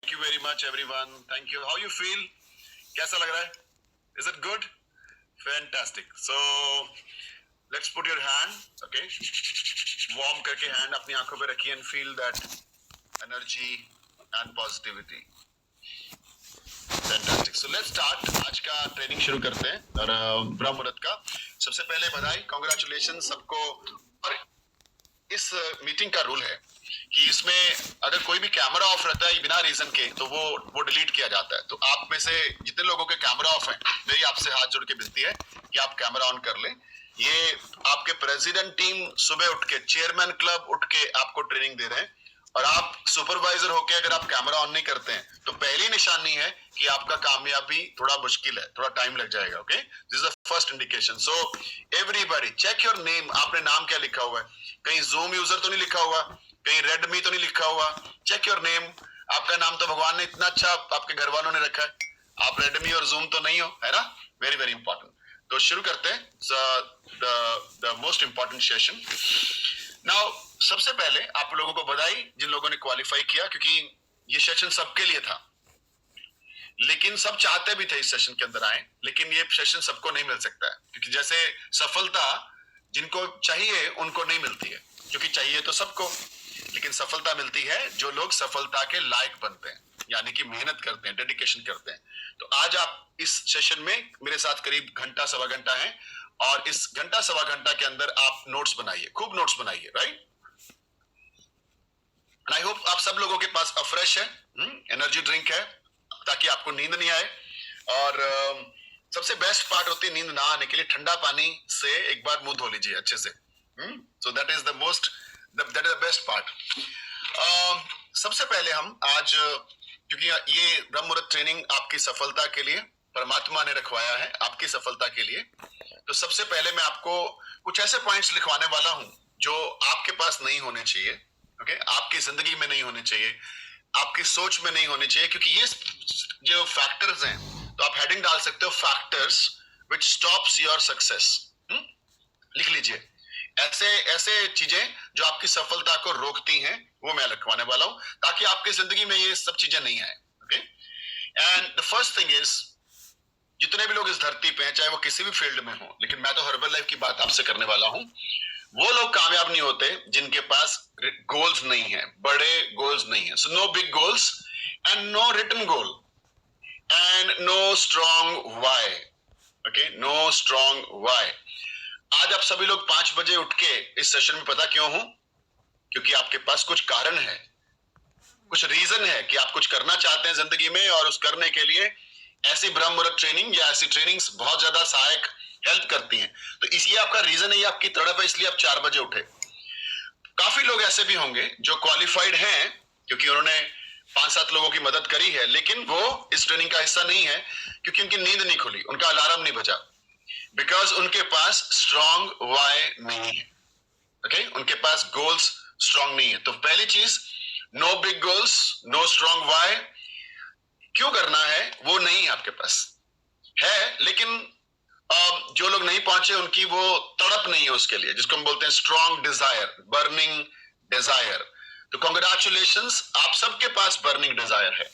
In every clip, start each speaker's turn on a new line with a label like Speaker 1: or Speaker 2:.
Speaker 1: Thank you very much, everyone. Thank you. How you feel? कैसा लग रहा है? Is it good? Fantastic. So let's put your hand. Okay. Warm करके hand अपनी आंखों पे रखिए and feel that energy and positivity. Fantastic. So let's start. आज का ट्रेनिंग शुरू करते हैं और ब्रह्म मुहूर्त का सबसे पहले बधाई, कांग्रेचुलेशन सबको। और इस मीटिंग का रूल है कि इसमें अगर कोई भी कैमरा ऑफ रहता है बिना रीजन के तो वो डिलीट किया जाता है। तो आप में से जितने लोगों के कैमरा ऑफ हैं, मेरी आपसे हाथ जोड़ के विनती है कि आप कैमरा ऑन कर लें। ये आपके प्रेसिडेंट टीम सुबह उठ के, चेयरमैन क्लब उठ के आपको ट्रेनिंग दे रहे हैं और आप सुपरवाइजर होके अगर आप कैमरा ऑन नहीं करते हैं तो पहली निशानी है कि आपका कामयाबी थोड़ा मुश्किल है, थोड़ा टाइम लग जाएगा। Okay, this is the first indication. So everybody check your name. आपने नाम क्या लिखा हुआ है? कहीं जूम यूजर तो नहीं लिखा हुआ, कहीं रेडमी तो नहीं लिखा हुआ। Check your name. आपका नाम तो भगवान ने इतना अच्छा आपके घर वालों ने रखा है, आप रेडमी और जूम तो नहीं हो, है ना? Very very important. तो शुरू करते हैं the most important session now. सबसे पहले आप लोगों को बधाई जिन लोगों ने क्वालिफाई किया, क्योंकि ये सेशन सबके लिए था, लेकिन सब चाहते भी थे इस सेशन के अंदर आए, लेकिन ये सेशन सबको नहीं मिल सकता है, क्योंकि जैसे सफलता जिनको चाहिए उनको नहीं मिलती है, क्योंकि चाहिए तो सबको, लेकिन सफलता मिलती है जो लोग सफलता के लायक बनते हैं, यानी कि मेहनत करते हैं, डेडिकेशन करते हैं। तो आज आप इस सेशन में मेरे साथ करीब घंटा सवा घंटा है और इस घंटा सवा घंटा के अंदर आप नोट्स बनाइए, खूब नोट्स बनाइए, राइट? आई होप आप सब लोगों के पास फ्रेश है, एनर्जी ड्रिंक है, ताकि आपको नींद नहीं आए। और सबसे बेस्ट पार्ट होती है नींद ना आने के लिए, ठंडा पानी से एक बार मुंह धो लीजिए अच्छे से। So that is the best part. सबसे पहले हम आज, क्योंकि ये ब्रह्म मुहूर्त ट्रेनिंग आपकी सफलता के लिए परमात्मा ने रखवाया है, आपकी सफलता के लिए। तो सबसे पहले मैं आपको कुछ ऐसे पॉइंट्स लिखवाने वाला हूं जो आपके पास नहीं होने चाहिए। ओके, आपकी जिंदगी में नहीं होने चाहिए, आपकी सोच में नहीं होने चाहिए, क्योंकि ये जो फैक्टर्स हैं, तो आप हेडिंग डाल सकते हो, factors which stops your success. लिख लीजिए, ऐसे ऐसे चीजें जो आपकी सफलता को रोकती हैं, वो मैं लिखवाने वाला हूं, ताकि आपकी जिंदगी में ये सब चीजें नहीं आए। Okay, and the first thing is, जितने भी लोग इस धरती पे हैं, चाहे वो किसी भी फील्ड में हो, लेकिन मैं तो हर्बल लाइफ की बात आपसे करने वाला हूं, वो लोग कामयाब नहीं होते जिनके पास गोल्स नहीं है, बड़े गोल्स नहीं है। So no big goals and no written goal and no strong why. Okay, no strong why. आज आप सभी लोग 5 बजे उठ के इस सेशन में, पता क्यों हूं? क्योंकि आपके पास कुछ कारण है, कुछ रीजन है कि आप कुछ करना चाहते हैं जिंदगी में, और उस करने के लिए ऐसी ब्रह्म मुहूर्त ट्रेनिंग या ऐसी ट्रेनिंग्स बहुत ज्यादा सहायक हेल्प करती हैं। तो इसलिए आपका रीजन है, ये आपकी तड़प है, इसलिए आप 4 बजे उठे। काफी लोग ऐसे भी होंगे जो क्वालिफाइड हैं, क्योंकि उन्होंने 5-7 लोगों की मदद करी है, लेकिन वो इस ट्रेनिंग का हिस्सा नहीं है, क्योंकि उनकी नींद नहीं खुली, उनका अलार्म नहीं बजा, बिकॉज उनके पास स्ट्रॉन्ग वाई नहीं है। ओके, उनके पास गोल्स स्ट्रॉन्ग नहीं है। तो पहली चीज, no big goals, no strong why. क्यों करना है? वो नहीं है आपके पास, है लेकिन जो लोग नहीं पहुंचे उनकी वो तड़प नहीं है उसके लिए, जिसको हम बोलते हैं स्ट्रॉन्ग डिजायर, बर्निंग डिजायर। तो कॉन्ग्रेचुलेशंस, आप सबके पास बर्निंग डिजायर है।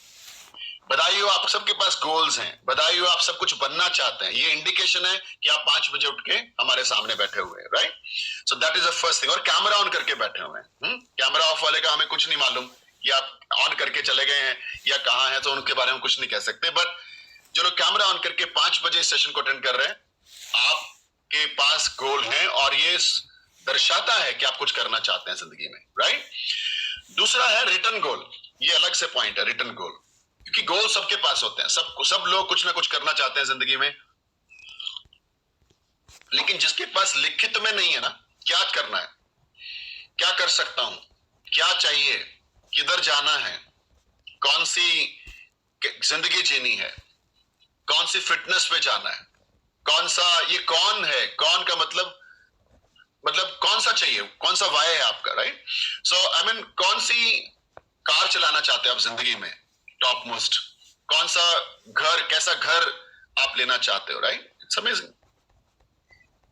Speaker 1: बधाई हो, आप सबके पास गोल्स हैं। बधाई हो, आप सब कुछ बनना चाहते हैं। ये इंडिकेशन है कि आप 5 बजे उठ के हमारे सामने बैठे हुए हैं, right? So that is the first thing. और कैमरा ऑन करके बैठे हुए हैं। कैमरा ऑफ वाले का हमें कुछ नहीं मालूम कि आप ऑन करके चले गए हैं या कहाँ हैं, तो उनके बारे में कुछ नहीं कह सकते। बट जो लोग कैमरा ऑन करके 5 बजे सेशन को अटेंड कर रहे हैं, आपके पास गोल है और ये दर्शाता है कि आप कुछ करना चाहते हैं जिंदगी में, राइट? दूसरा है रिटर्न गोल। ये अलग से पॉइंट है, रिटर्न गोल, क्योंकि गोल सबके पास होते हैं, सब लोग कुछ ना कुछ करना चाहते हैं जिंदगी में, लेकिन जिसके पास लिखित में नहीं है ना, क्या करना है, क्या कर सकता हूं, क्या चाहिए, किधर जाना है, कौन सी जिंदगी जीनी है, कौन सी फिटनेस पे जाना है, कौन सा, ये कौन है, कौन का मतलब कौन सा चाहिए, कौन सा वाय है आपका, राइट? सो आई मीन, कौन सी कार चलाना चाहते हैं आप जिंदगी में, टॉप मोस्ट, कौन सा घर, कैसा घर आप लेना चाहते हो, राइट? It's amazing.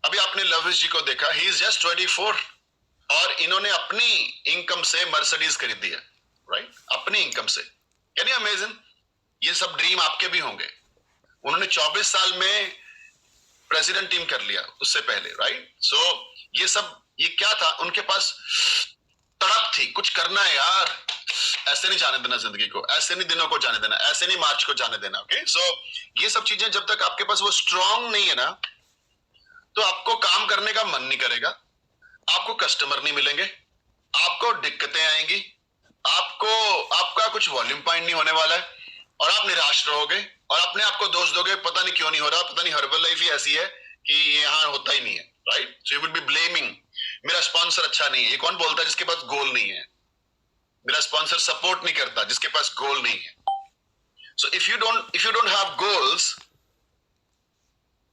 Speaker 1: अभी आपने लविश जी को देखा, ही इज जस्ट 24 और इन्होंने अपनी इनकम से मर्सिडीज खरीदी है, राइट? अपनी इनकम से। Can you imagine? ये सब ड्रीम आपके भी होंगे। उन्होंने 24 साल में प्रेसिडेंट टीम कर लिया उससे पहले, राइट? सो ये सब, ये क्या था उनके पास? तड़प थी, कुछ करना है यार, ऐसे नहीं जाने देना जिंदगी को, ऐसे नहीं दिनों को जाने देना, ऐसे नहीं मार्च को जाने देना। ओके, सो ये सब चीजें जब तक आपके पास वो स्ट्रांग नहीं है ना, तो आपको काम करने का मन नहीं करेगा, आपको कस्टमर नहीं मिलेंगे, आपको दिक्कतें आएंगी, आपको आपका कुछ वॉल्यूम पॉइंट नहीं होने वाला है, और आप निराश रहोगे और अपने आप को दोष दोगे, पता नहीं क्यों नहीं हो रहा, पता नहीं हर्बल लाइफ ही ऐसी है कि ये यहाँ होता ही नहीं है, right? So you will B blaming, मेरा स्पॉन्सर अच्छा नहीं है। ये कौन बोलता है जिसके पास गोल नहीं है? मेरा स्पॉन्सर सपोर्ट नहीं करता जिसके पास गोल नहीं है। So if you don't have goals,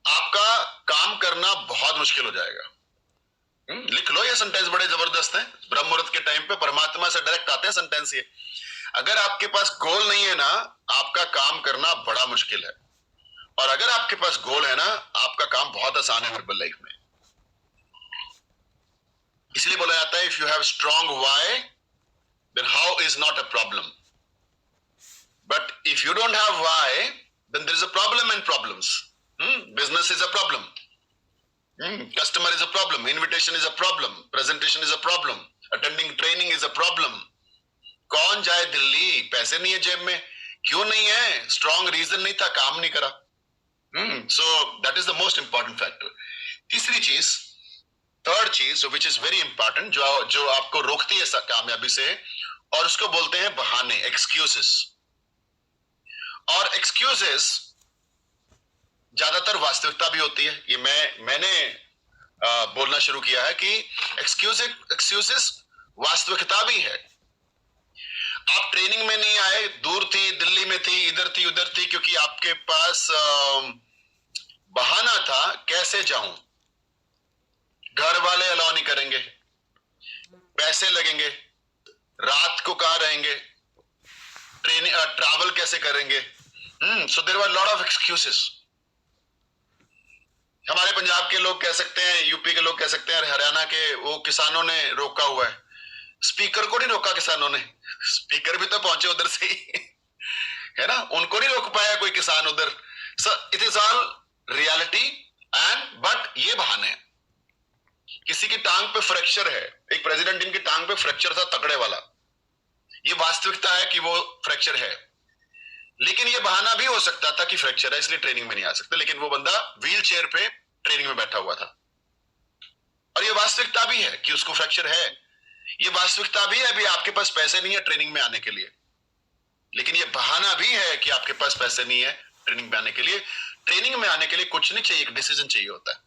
Speaker 1: आपका काम करना बहुत मुश्किल हो जाएगा। लिख लो, ये सेंटेंस बड़े जबरदस्त हैं, ब्रह्म मुहूर्त के टाइम पे परमात्मा से डायरेक्ट आते हैं सेंटेंस ये। अगर आपके पास गोल नहीं है ना, आपका काम करना बड़ा मुश्किल है, और अगर आपके पास गोल है ना, आपका काम बहुत आसान है हर्बल लाइफ में। इसलिए बोला जाता है, if you have strong why, then how is not a problem. But if you don't have why, then there is a problem in problems. Business is a problem. Customer is a problem. Invitation is a problem. Presentation is a problem. Attending training is a problem. कौन जाए दिल्ली? पैसे नहीं है जेब में। क्यों नहीं है? स्ट्रॉन्ग रीजन नहीं था, काम नहीं करा। So that is the most important factor. तीसरी चीज, थर्ड चीज विच इज वेरी इंपॉर्टेंट, जो आपको रोकती है कामयाबी से, और उसको बोलते हैं बहाने, एक्सक्यूजेस। और एक्सक्यूजेस ज्यादातर वास्तविकता भी होती है। ये मैंने बोलना शुरू किया है कि एक्सक्यूजेस वास्तविकता भी है। आप ट्रेनिंग में नहीं आए, दूर थी, दिल्ली में थी, इधर थी, उधर थी, क्योंकि आपके पास बहाना था, कैसे जाऊं, घर वाले अलाउ नहीं करेंगे, पैसे लगेंगे, रात को कहां रहेंगे, ट्रैवल कैसे करेंगे। So there were lot of excuses. हमारे पंजाब के लोग कह सकते हैं, यूपी के लोग कह सकते हैं, हरियाणा के वो किसानों ने रोका हुआ है। स्पीकर को नहीं रोका किसानों ने, स्पीकर भी तो पहुंचे उधर से ही है ना, उनको नहीं रोक पाया कोई किसान उधर। So it is all reality and but ये बहाने हैं। किसी की टांग पे फ्रैक्चर है, एक प्रेसिडेंट टीम की टांग पे फ्रैक्चर था तकड़े वाला, ये वास्तविकता है कि वो फ्रैक्चर है, लेकिन ये बहाना भी हो सकता था कि फ्रैक्चर है इसलिए ट्रेनिंग में नहीं आ सकते, लेकिन वो बंदा व्हील चेयर पे ट्रेनिंग में बैठा हुआ था। और ये वास्तविकता भी है कि उसको फ्रैक्चर है, ये वास्तविकता भी है अभी आपके पास पैसे नहीं है ट्रेनिंग में आने के लिए, लेकिन ये बहाना भी है कि आपके पास पैसे नहीं है ट्रेनिंग में आने के लिए। ट्रेनिंग में आने के लिए कुछ नहीं चाहिए, एक डिसीजन चाहिए होता है,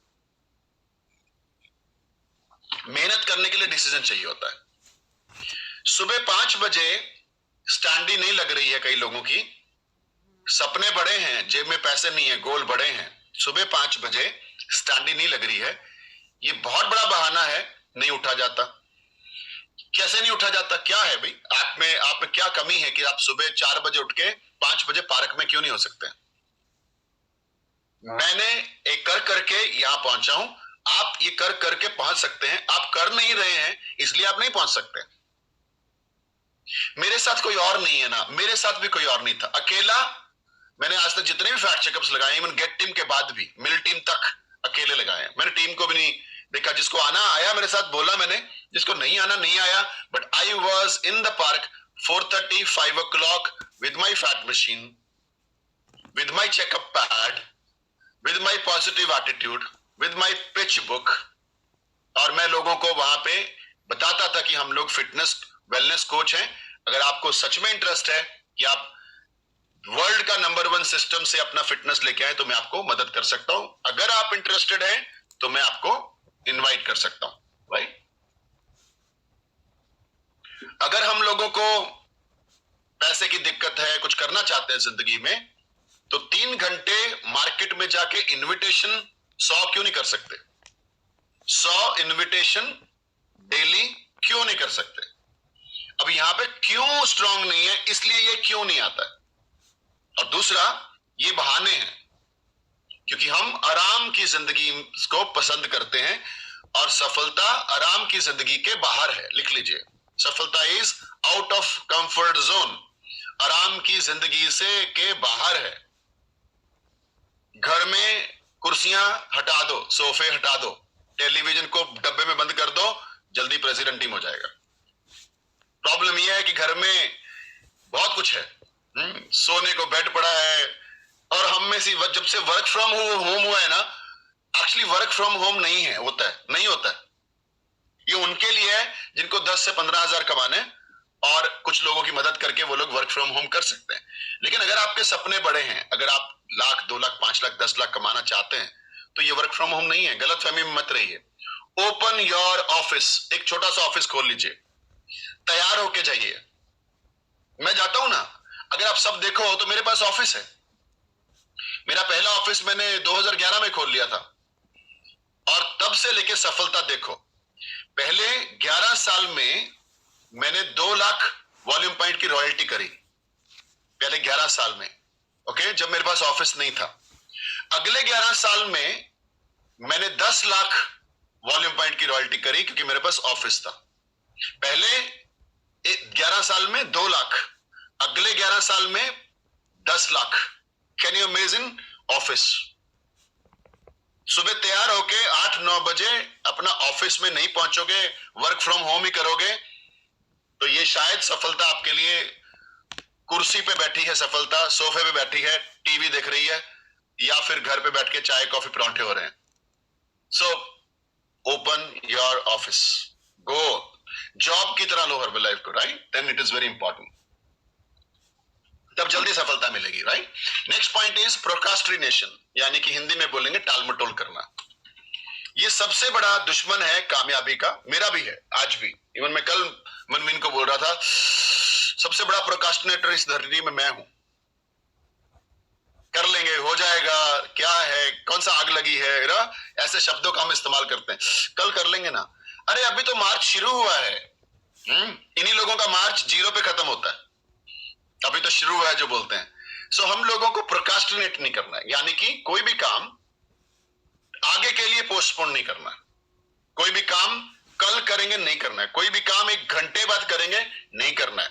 Speaker 1: मेहनत करने के लिए डिसीजन चाहिए होता है। सुबह 5 बजे स्टैंडी नहीं लग रही है कई लोगों की, सपने बड़े हैं, जेब में पैसे नहीं है, गोल बड़े हैं, सुबह 5 बजे स्टैंडी नहीं लग रही है, ये बहुत बड़ा बहाना है, नहीं उठा जाता। कैसे नहीं उठा जाता? क्या है भाई आप में क्या कमी है कि आप सुबह 4 बजे उठ के 5 बजे पार्क में क्यों नहीं हो सकते? मैंने एक कर करके यहां पहुंचा हूं, आप ये कर करके पहुंच सकते हैं, आप कर नहीं रहे हैं इसलिए आप नहीं पहुंच सकते। मेरे साथ कोई और नहीं है ना, मेरे साथ भी कोई और नहीं था, अकेला। मैंने आज तक जितने भी फैक्ट चेकअप्स लगाए, इवन गेट टीम के बाद भी, मिल टीम तक अकेले लगाए हैं। मैंने टीम को भी नहीं देखा, जिसको आना आया मेरे साथ बोला मैंने, जिसको नहीं आना नहीं आया। But I was in the park 4:30 5 o'clock with my fat machine, with my checkup pad, with my positive attitude, with my pitch book, और मैं लोगों को वहां पे बताता था कि हम लोग फिटनेस वेलनेस कोच हैं। अगर आपको सच में इंटरेस्ट है कि आप वर्ल्ड का नंबर 1 सिस्टम से अपना फिटनेस लेके आए, तो मैं आपको मदद कर सकता हूं। अगर आप इंटरेस्टेड हैं तो मैं आपको इनवाइट कर सकता हूं। राइट? अगर हम लोगों को पैसे की दिक्कत है, कुछ करना चाहते हैं जिंदगी में, तो 3 घंटे मार्केट में जाके इनविटेशन 100 क्यों नहीं कर सकते? 100 इनविटेशन डेली क्यों नहीं कर सकते? अब यहां पे क्यों स्ट्रांग नहीं है, इसलिए ये क्यों नहीं आता है। और दूसरा, ये बहाने हैं, क्योंकि हम आराम की जिंदगी को पसंद करते हैं, और सफलता आराम की जिंदगी के बाहर है। लिख लीजिए, सफलता is out of comfort zone. आराम की जिंदगी से के बाहर है। घर में कुर्सियां हटा दो, सोफे हटा दो, टेलीविजन को डब्बे में बंद कर दो, जल्दी प्रेसिडेंट टीम हो जाएगा। प्रॉब्लम यह है कि घर में बहुत कुछ है, सोने को बेड पड़ा है, और हम में से जब से वर्क फ्रॉम होम हुआ है ना, एक्चुअली वर्क फ्रॉम होम नहीं है, होता है नहीं होता है। ये उनके लिए है जिनको 10 से 15 हजार कमाने, और कुछ लोगों की मदद करके वो लोग वर्क फ्रॉम होम कर सकते हैं। लेकिन अगर आपके सपने बड़े हैं, अगर आप लाख, 2 लाख, 5 लाख, 10 लाख कमाना चाहते हैं, तो ये वर्क फ्रॉम होम नहीं है। गलत फहमी में मत रहिए। ओपन योर ऑफिस, एक छोटा सा ऑफिस खोल लीजिए, तैयार होके जाइए। मैं जाता हूं ना, अगर आप सब देखो तो मेरे पास ऑफिस है। मेरा पहला ऑफिस मैंने 2011 में खोल लिया था, और तब से लेके सफलता देखो। पहले 11 साल में मैंने 2 लाख वॉल्यूम पॉइंट की रॉयल्टी करी, पहले 11 साल में, ओके, जब मेरे पास ऑफिस नहीं था। अगले 11 साल में मैंने 10 लाख वॉल्यूम पॉइंट की रॉयल्टी करी, क्योंकि मेरे पास ऑफिस था। पहले 11 साल में 2 लाख, अगले 11 साल में 10 lakh. Can you imagine? Office. सुबह तैयार होके 8-9 बजे अपना ऑफिस में नहीं पहुंचोगे, वर्क फ्रॉम होम ही करोगे, तो ये शायद सफलता आपके लिए कुर्सी पे बैठी है, सफलता सोफे पे बैठी है, टीवी देख रही है, या फिर घर पे बैठ के चाय कॉफी परांठे हो रहे हैं। So open your office, go, job की तरह लो हर लाइफ को, right? Then it is very important, तब जल्दी सफलता मिलेगी, right? Next point is procrastination, यानी कि हिंदी में बोलेंगे टाल मटोल करना। ये सबसे बड़ा दुश्मन है कामयाबी का, मेरा भी है आज भी। इवन मैं कल मनमीन को बोल रहा था, सबसे बड़ा प्रोक्रास्टिनेटर इस धरती में मैं हूं। कर लेंगे, हो जाएगा, क्या है, कौन सा आग लगी है, ऐसे शब्दों का हम इस्तेमाल करते हैं। कल कर लेंगे ना, अरे अभी तो मार्च शुरू हुआ है। इन्हीं लोगों का मार्च 0 पे खत्म होता है, अभी तो शुरू हुआ है जो बोलते हैं। सो हम लोगों को प्रोक्रास्टिनेट नहीं करना है, यानी कि कोई भी काम आगे के लिए पोस्टपोन नहीं करना। कोई भी काम कल करेंगे नहीं करना है, कोई भी काम 1 घंटे बाद करेंगे नहीं करना है।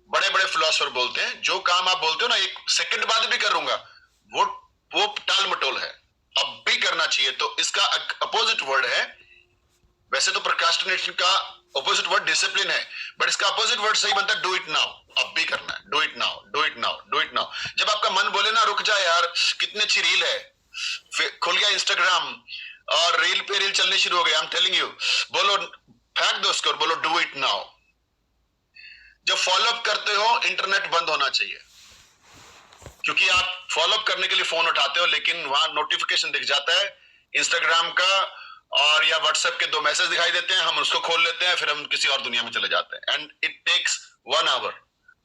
Speaker 1: बड़े बड़े फिलोसोफर बोलते हैं, जो काम आप बोलते हो ना 1 सेकंड बाद भी करूंगा, वो टाल मटोल है, अब भी करना चाहिए। तो इसका अपोजिट वर्ड है, वैसे तो प्रोक्रास्टिनेशन का अपोजिट वर्ड डिसिप्लिन है, बट इसका अपोजिट वर्ड सही बनता है डू इट नाउ। अब भी करना है, do it now, do it now, do it now. जब आपका मन बोले ना रुक जा यार, कितनी अच्छी रील है, फिर खुल गया इंस्टाग्राम और रील पे रील चलनी शुरू हो गई, आई एम टेलिंग यू, बोलो फेंक दो उसको और बोलो डू इट नाउ। जब फॉलोअप करते हो इंटरनेट बंद होना चाहिए, क्योंकि आप फॉलोअप करने के लिए फोन उठाते हो, लेकिन वहां नोटिफिकेशन दिख जाता है इंस्टाग्राम का, और या व्हाट्सएप के 2 मैसेज दिखाई देते हैं, हम उसको खोल लेते हैं, फिर हम किसी और दुनिया में चले जाते हैं। And it takes 1 hour,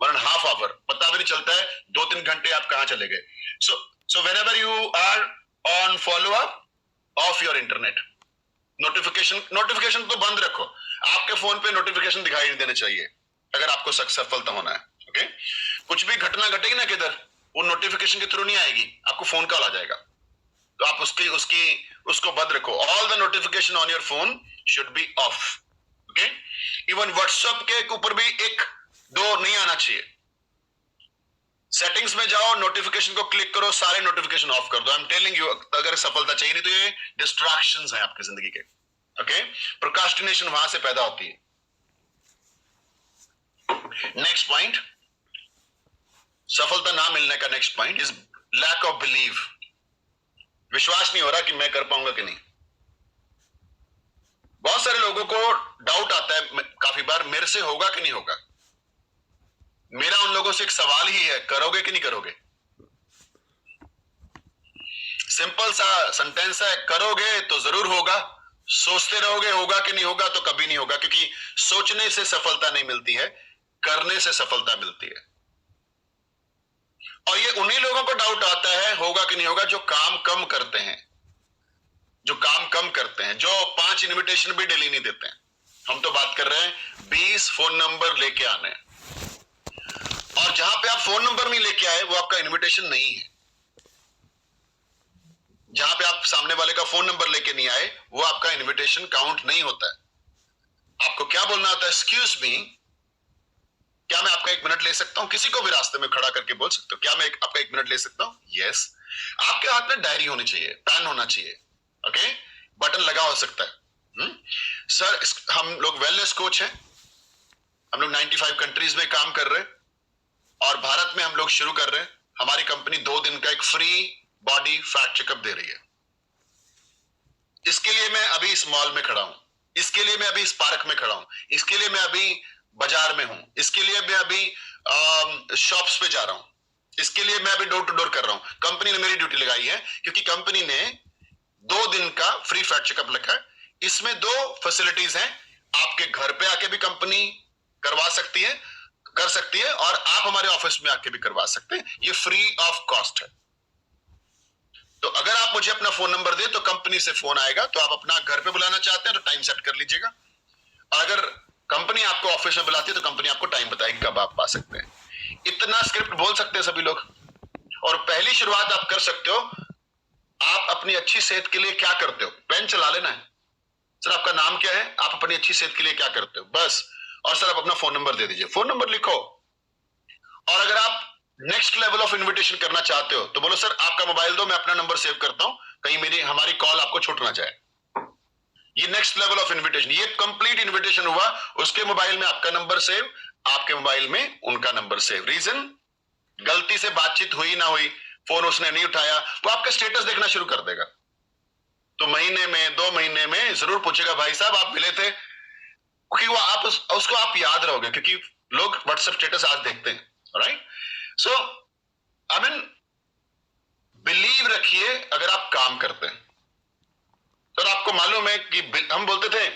Speaker 1: 1.5 hour, पता भी नहीं चलता है 2-3 घंटे आप कहां चले गए। So whenever you are on follow up, off your internet, notification तो बंद रखो। आपके फोन पे नोटिफिकेशन दिखाई नहीं देने चाहिए अगर आपको सफलता होना है, ओके? कुछ भी घटना घटेगी ना किधर, वो नोटिफिकेशन के थ्रू नहीं आएगी, आपको फोन कॉल आ जाएगा, तो आप उसको बंद रखो। All the notification on your phone should be of, okay? Even WhatsApp के ऊपर भी 1-2 नहीं आना चाहिए। सेटिंग्स में जाओ, नोटिफिकेशन को क्लिक करो, सारे नोटिफिकेशन ऑफ कर दो। आई एम टेलिंग यू, अगर सफलता चाहिए नहीं तो ये डिस्ट्रैक्शंस हैं आपकी जिंदगी के, ओके? प्रोक्रास्टिनेशन वहां से पैदा होती है। नेक्स्ट पॉइंट, सफलता ना मिलने का next point is lack of believe. विश्वास नहीं हो रहा कि मैं कर पाऊंगा कि नहीं। बहुत सारे लोगों को डाउट आता है काफी बार, मेरे से होगा कि नहीं होगा। मेरा उन लोगों से एक सवाल ही है, करोगे कि नहीं करोगे? सिंपल सा सेंटेंस है, करोगे तो जरूर होगा, सोचते रहोगे होगा कि नहीं होगा तो कभी नहीं होगा, क्योंकि सोचने से सफलता नहीं मिलती है, करने से सफलता मिलती है। और ये उन्हीं लोगों को डाउट आता है होगा कि नहीं होगा जो काम कम करते हैं, जो 5 इनविटेशन भी डेली नहीं देते हैं। हम तो बात कर रहे हैं 20 फोन नंबर लेके आने, और जहां पे आप फोन नंबर नहीं लेके आए वो आपका इनविटेशन नहीं है। जहां पे आप सामने वाले का फोन नंबर लेके नहीं आए वो आपका इनविटेशन काउंट नहीं होता है। आपको क्या बोलना होता है? एक्सक्यूज मी, क्या मैं आपका 1 मिनट ले सकता हूं? किसी को भी रास्ते में खड़ा करके बोल सकते हो, क्या मैं आपका 1 मिनट ले सकता हूं? यस। आपके हाथ में डायरी होनी चाहिए, पेन होना चाहिए, ओके, बटन लगा हो सकता है। सर हम लोग वेलनेस कोच हैं, हम लोग 95 कंट्रीज में काम कर रहे हैं और भारत में हम लोग शुरू कर रहे हैं। हमारी कंपनी 2 दिन का एक फ्री बॉडी फैट चेकअप दे रही है। इसके लिए मैं अभी इस मॉल में खड़ा हूं, इसके लिए मैं अभी इस पार्क में खड़ा हूं, इसके लिए मैं अभी बाजार में हूं, इसके लिए मैं अभी शॉप्स पे जा रहा हूं, इसके लिए मैं अभी डोर टू डोर कर रहा हूं। कंपनी ने मेरी ड्यूटी लगाई है क्योंकि कंपनी ने 2 दिन का फ्री फैट चेकअप रखा है। इसमें 2 फैसिलिटीज हैं। आपके घर पे आके भी कंपनी करवा सकती है, कर सकती है, और आप हमारे ऑफिस में आके भी करवा सकते हैं। ये फ्री ऑफ कॉस्ट है। तो अगर आप मुझे अपना फोन नंबर दे तो कंपनी से फोन आएगा, तो आप अपना घर पे बुलाना चाहते हैं तो टाइम सेट कर लीजिएगा, और अगर कंपनी आपको ऑफिस में बुलाती है तो कंपनी आपको टाइम बताएगी कब आप आ सकते हैं। इतना स्क्रिप्ट बोल सकते हैं सभी लोग। और पहली शुरुआत आप कर सकते हो, आप अपनी अच्छी सेहत के लिए क्या करते हो? पेन चला लेना है। सर आपका नाम क्या है, आप अपनी अच्छी सेहत के लिए क्या करते हो, बस। और सर आप अपना फोन नंबर दे दीजिए, फोन नंबर लिखो। और अगर आप नेक्स्ट लेवल ऑफ इन्विटेशन करना चाहते हो तो बोलो सर आपका मोबाइल दो, मैं अपना नंबर सेव करता हूं, कहीं मेरी हमारी कॉल आपको छूट ना जाए। ये नेक्स्ट लेवल ऑफ इन्विटेशन, ये कंप्लीट इन्विटेशन हुआ। उसके मोबाइल में आपका नंबर सेव, आपके मोबाइल में उनका नंबर सेव। रीजन, गलती से बातचीत हुई ना हुई, फोन उसने नहीं उठाया, वो आपका स्टेटस देखना शुरू कर देगा। तो महीने में 2 महीने में जरूर पूछेगा भाई साहब आप मिले थे, क्योंकि वो आप उसको आप याद रहोगे, क्योंकि लोग व्हाट्सएप स्टेटस आज देखते हैं, right? So I mean believe रखिए अगर आप काम करते हैं। तो आपको मालूम है कि हम बोलते थे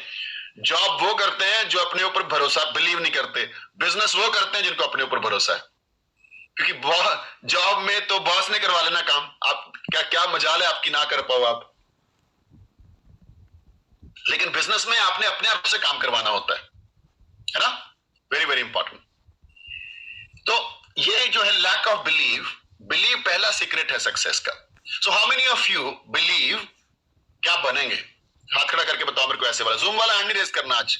Speaker 1: जॉब वो करते हैं जो अपने ऊपर भरोसा, बिलीव नहीं करते। बिजनेस वो करते हैं जिनको अपने ऊपर भरोसा है, क्योंकि जॉब में तो बॉस ने करवा लेना काम, आप क्या क्या मजाल है आपकी ना कर पाओ आप। लेकिन बिजनेस में आपने अपने आप से काम करवाना होता है ना? Very very important. तो ये जो है लैक ऑफ बिलीव, बिलीव पहला सीक्रेट है सक्सेस का। So how many of you believe क्या बनेंगे? हाथ खड़ा करके बताओ मेरे को, ऐसे वाला जूम वाला हैंड नहीं रेज करना आज,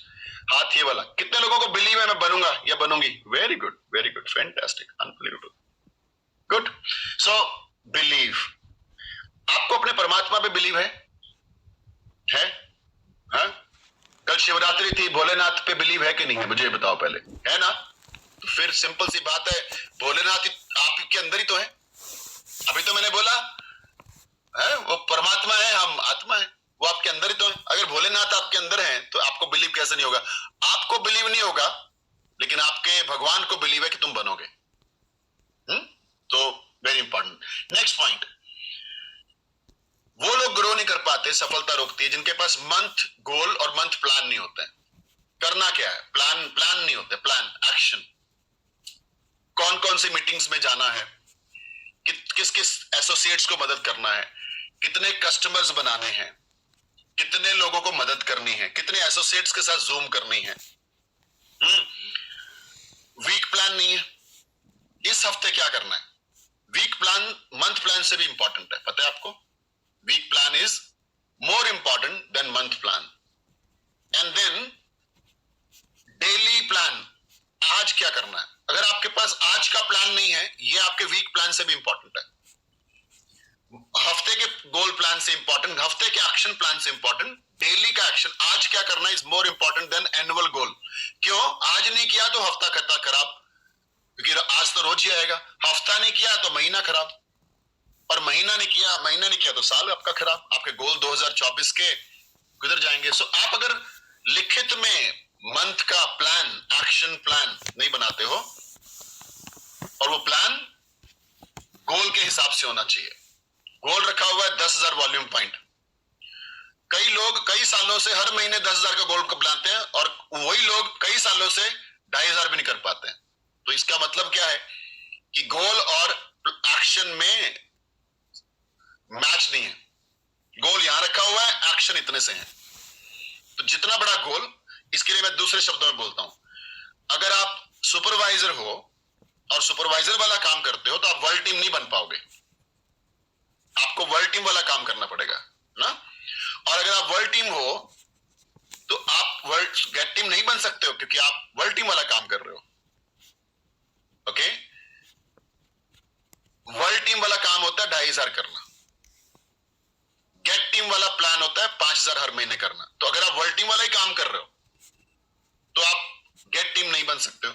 Speaker 1: हाथ ये वाला। कितने लोगों को बिलीव है मैं बनूंगा या बनूंगी? Very good, very good, fantastic, unbelievable, good. So believe, आपको अपने परमात्मा पे बिलीव है? हाँ? कल शिवरात्रि थी, भोलेनाथ पे बिलीव है कि नहीं है? मुझे बताओ पहले, है ना? तो फिर सिंपल सी बात है, भोलेनाथ आपके अंदर ही तो है। अभी तो मैंने बोला है वो परमात्मा है, हम आत्मा है, वो आपके अंदर ही तो है। अगर भोलेनाथ आपके अंदर है तो आपको बिलीव कैसे नहीं होगा? आपको बिलीव नहीं होगा, लेकिन आपके भगवान को बिलीव है कि तुम बनोगे। तो वेरी इंपॉर्टेंट। नेक्स्ट पॉइंट, वो लोग ग्रो नहीं कर पाते, सफलता रोकती है, जिनके पास मंथ गोल और मंथ प्लान नहीं होता है। करना क्या है, प्लान नहीं होते, प्लान एक्शन। कौन कौन सी मीटिंग्स में जाना है, किस किस एसोसिएट्स को मदद करना है, कितने कस्टमर्स बनाने हैं, कितने लोगों को मदद करनी है, कितने एसोसिएट्स के साथ जूम करनी है। वीक प्लान नहीं है, इस हफ्ते क्या करना है। वीक प्लान मंथ प्लान से भी इंपॉर्टेंट है, पता है आपको? Week plan is more important than month plan. And then daily plan, आज क्या करना है। अगर आपके पास आज का प्लान नहीं है, ये आपके वीक प्लान से भी इंपॉर्टेंट है। हफ्ते के गोल प्लान से इंपॉर्टेंट, हफ्ते के एक्शन प्लान से इंपॉर्टेंट डेली का एक्शन, आज क्या करना is more important than annual goal. क्यों? आज नहीं किया तो हफ्ता खत्ता खराब, क्योंकि आज तो रोज ही आएगा। हफ्ता नहीं किया तो महीना खराब, और महीना नहीं किया तो साल आपका खराब। आपके गोल 2024 के किधर जाएंगे? सो आप अगर लिखित में मंथ का प्लान, एक्शन प्लान नहीं बनाते हो, और वो प्लान गोल के हिसाब से होना चाहिए। गोल रखा हुआ है 10,000 वॉल्यूम पॉइंट, कई लोग कई सालों से हर महीने 10,000 का गोल को बनाते हैं, और वही लोग कई सालों से 2,500 भी नहीं कर पाते हैं। तो इसका मतलब क्या है कि गोल और एक्शन में मैच नहीं है। गोल यहां रखा हुआ है, एक्शन इतने से है। तो जितना बड़ा गोल, इसके लिए मैं दूसरे शब्दों में बोलता हूं, अगर आप सुपरवाइजर हो और सुपरवाइजर वाला काम करते हो तो आप वर्ल्ड टीम नहीं बन पाओगे, आपको वर्ल्ड टीम वाला काम करना पड़ेगा ना। और अगर आप वर्ल्ड टीम हो तो आप वर्ल्ड गेट टीम नहीं बन सकते हो, क्योंकि आप वर्ल्ड टीम वाला काम कर रहे हो। ओके। वर्ल्ड टीम वाला काम होता है 2,500 करना, गेट टीम वाला प्लान होता है 5,000 हर महीने करना। तो अगर आप वर्ल्ड टीम वाला ही काम कर रहे हो तो आप गेट टीम नहीं बन सकते हो।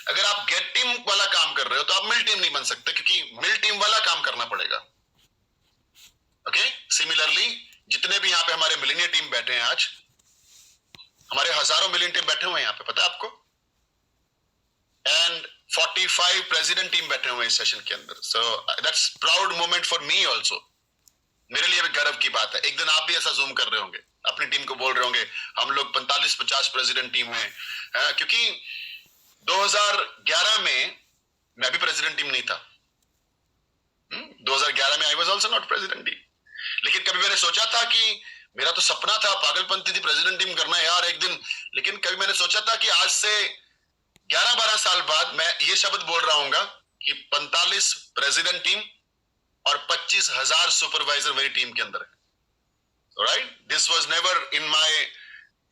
Speaker 1: अगर आप गेट टीम वाला काम कर रहे हो तो आप मिल टीम नहीं बन सकते, क्योंकि मिल टीम वाला काम करना पड़ेगा। ओके। सिमिलरली जितने भी यहां पे हमारे मिलीनियर टीम बैठे हैं, आज हमारे हजारों मिलियन टीम बैठे हुए हैं यहां पे, पता है आपको। एंड 45 प्रेसिडेंट टीम बैठे हुए हैं इस सेशन के अंदर। So that's proud moment for me also. मेरे लिए भी गर्व की बात है। एक दिन आप भी ऐसा जूम कर रहे होंगे, अपनी टीम को बोल रहे होंगे हम लोग 45-50 प्रेसिडेंट टीम में, क्योंकि 2011 में मैं भी प्रेसिडेंट टीम नहीं था। 2011 में I was also not president team. लेकिन कभी मैंने सोचा था कि मेरा तो सपना था, पागलपंती थी प्रेसिडेंट टीम करना यार एक दिन। लेकिन कभी मैंने सोचा था कि आज से 11-12 साल बाद मैं ये शब्द बोल रहा हूंगा कि 45 प्रेसिडेंट टीम और 25,000 सुपरवाइजर मेरी टीम के अंदर है। Right, this was never in my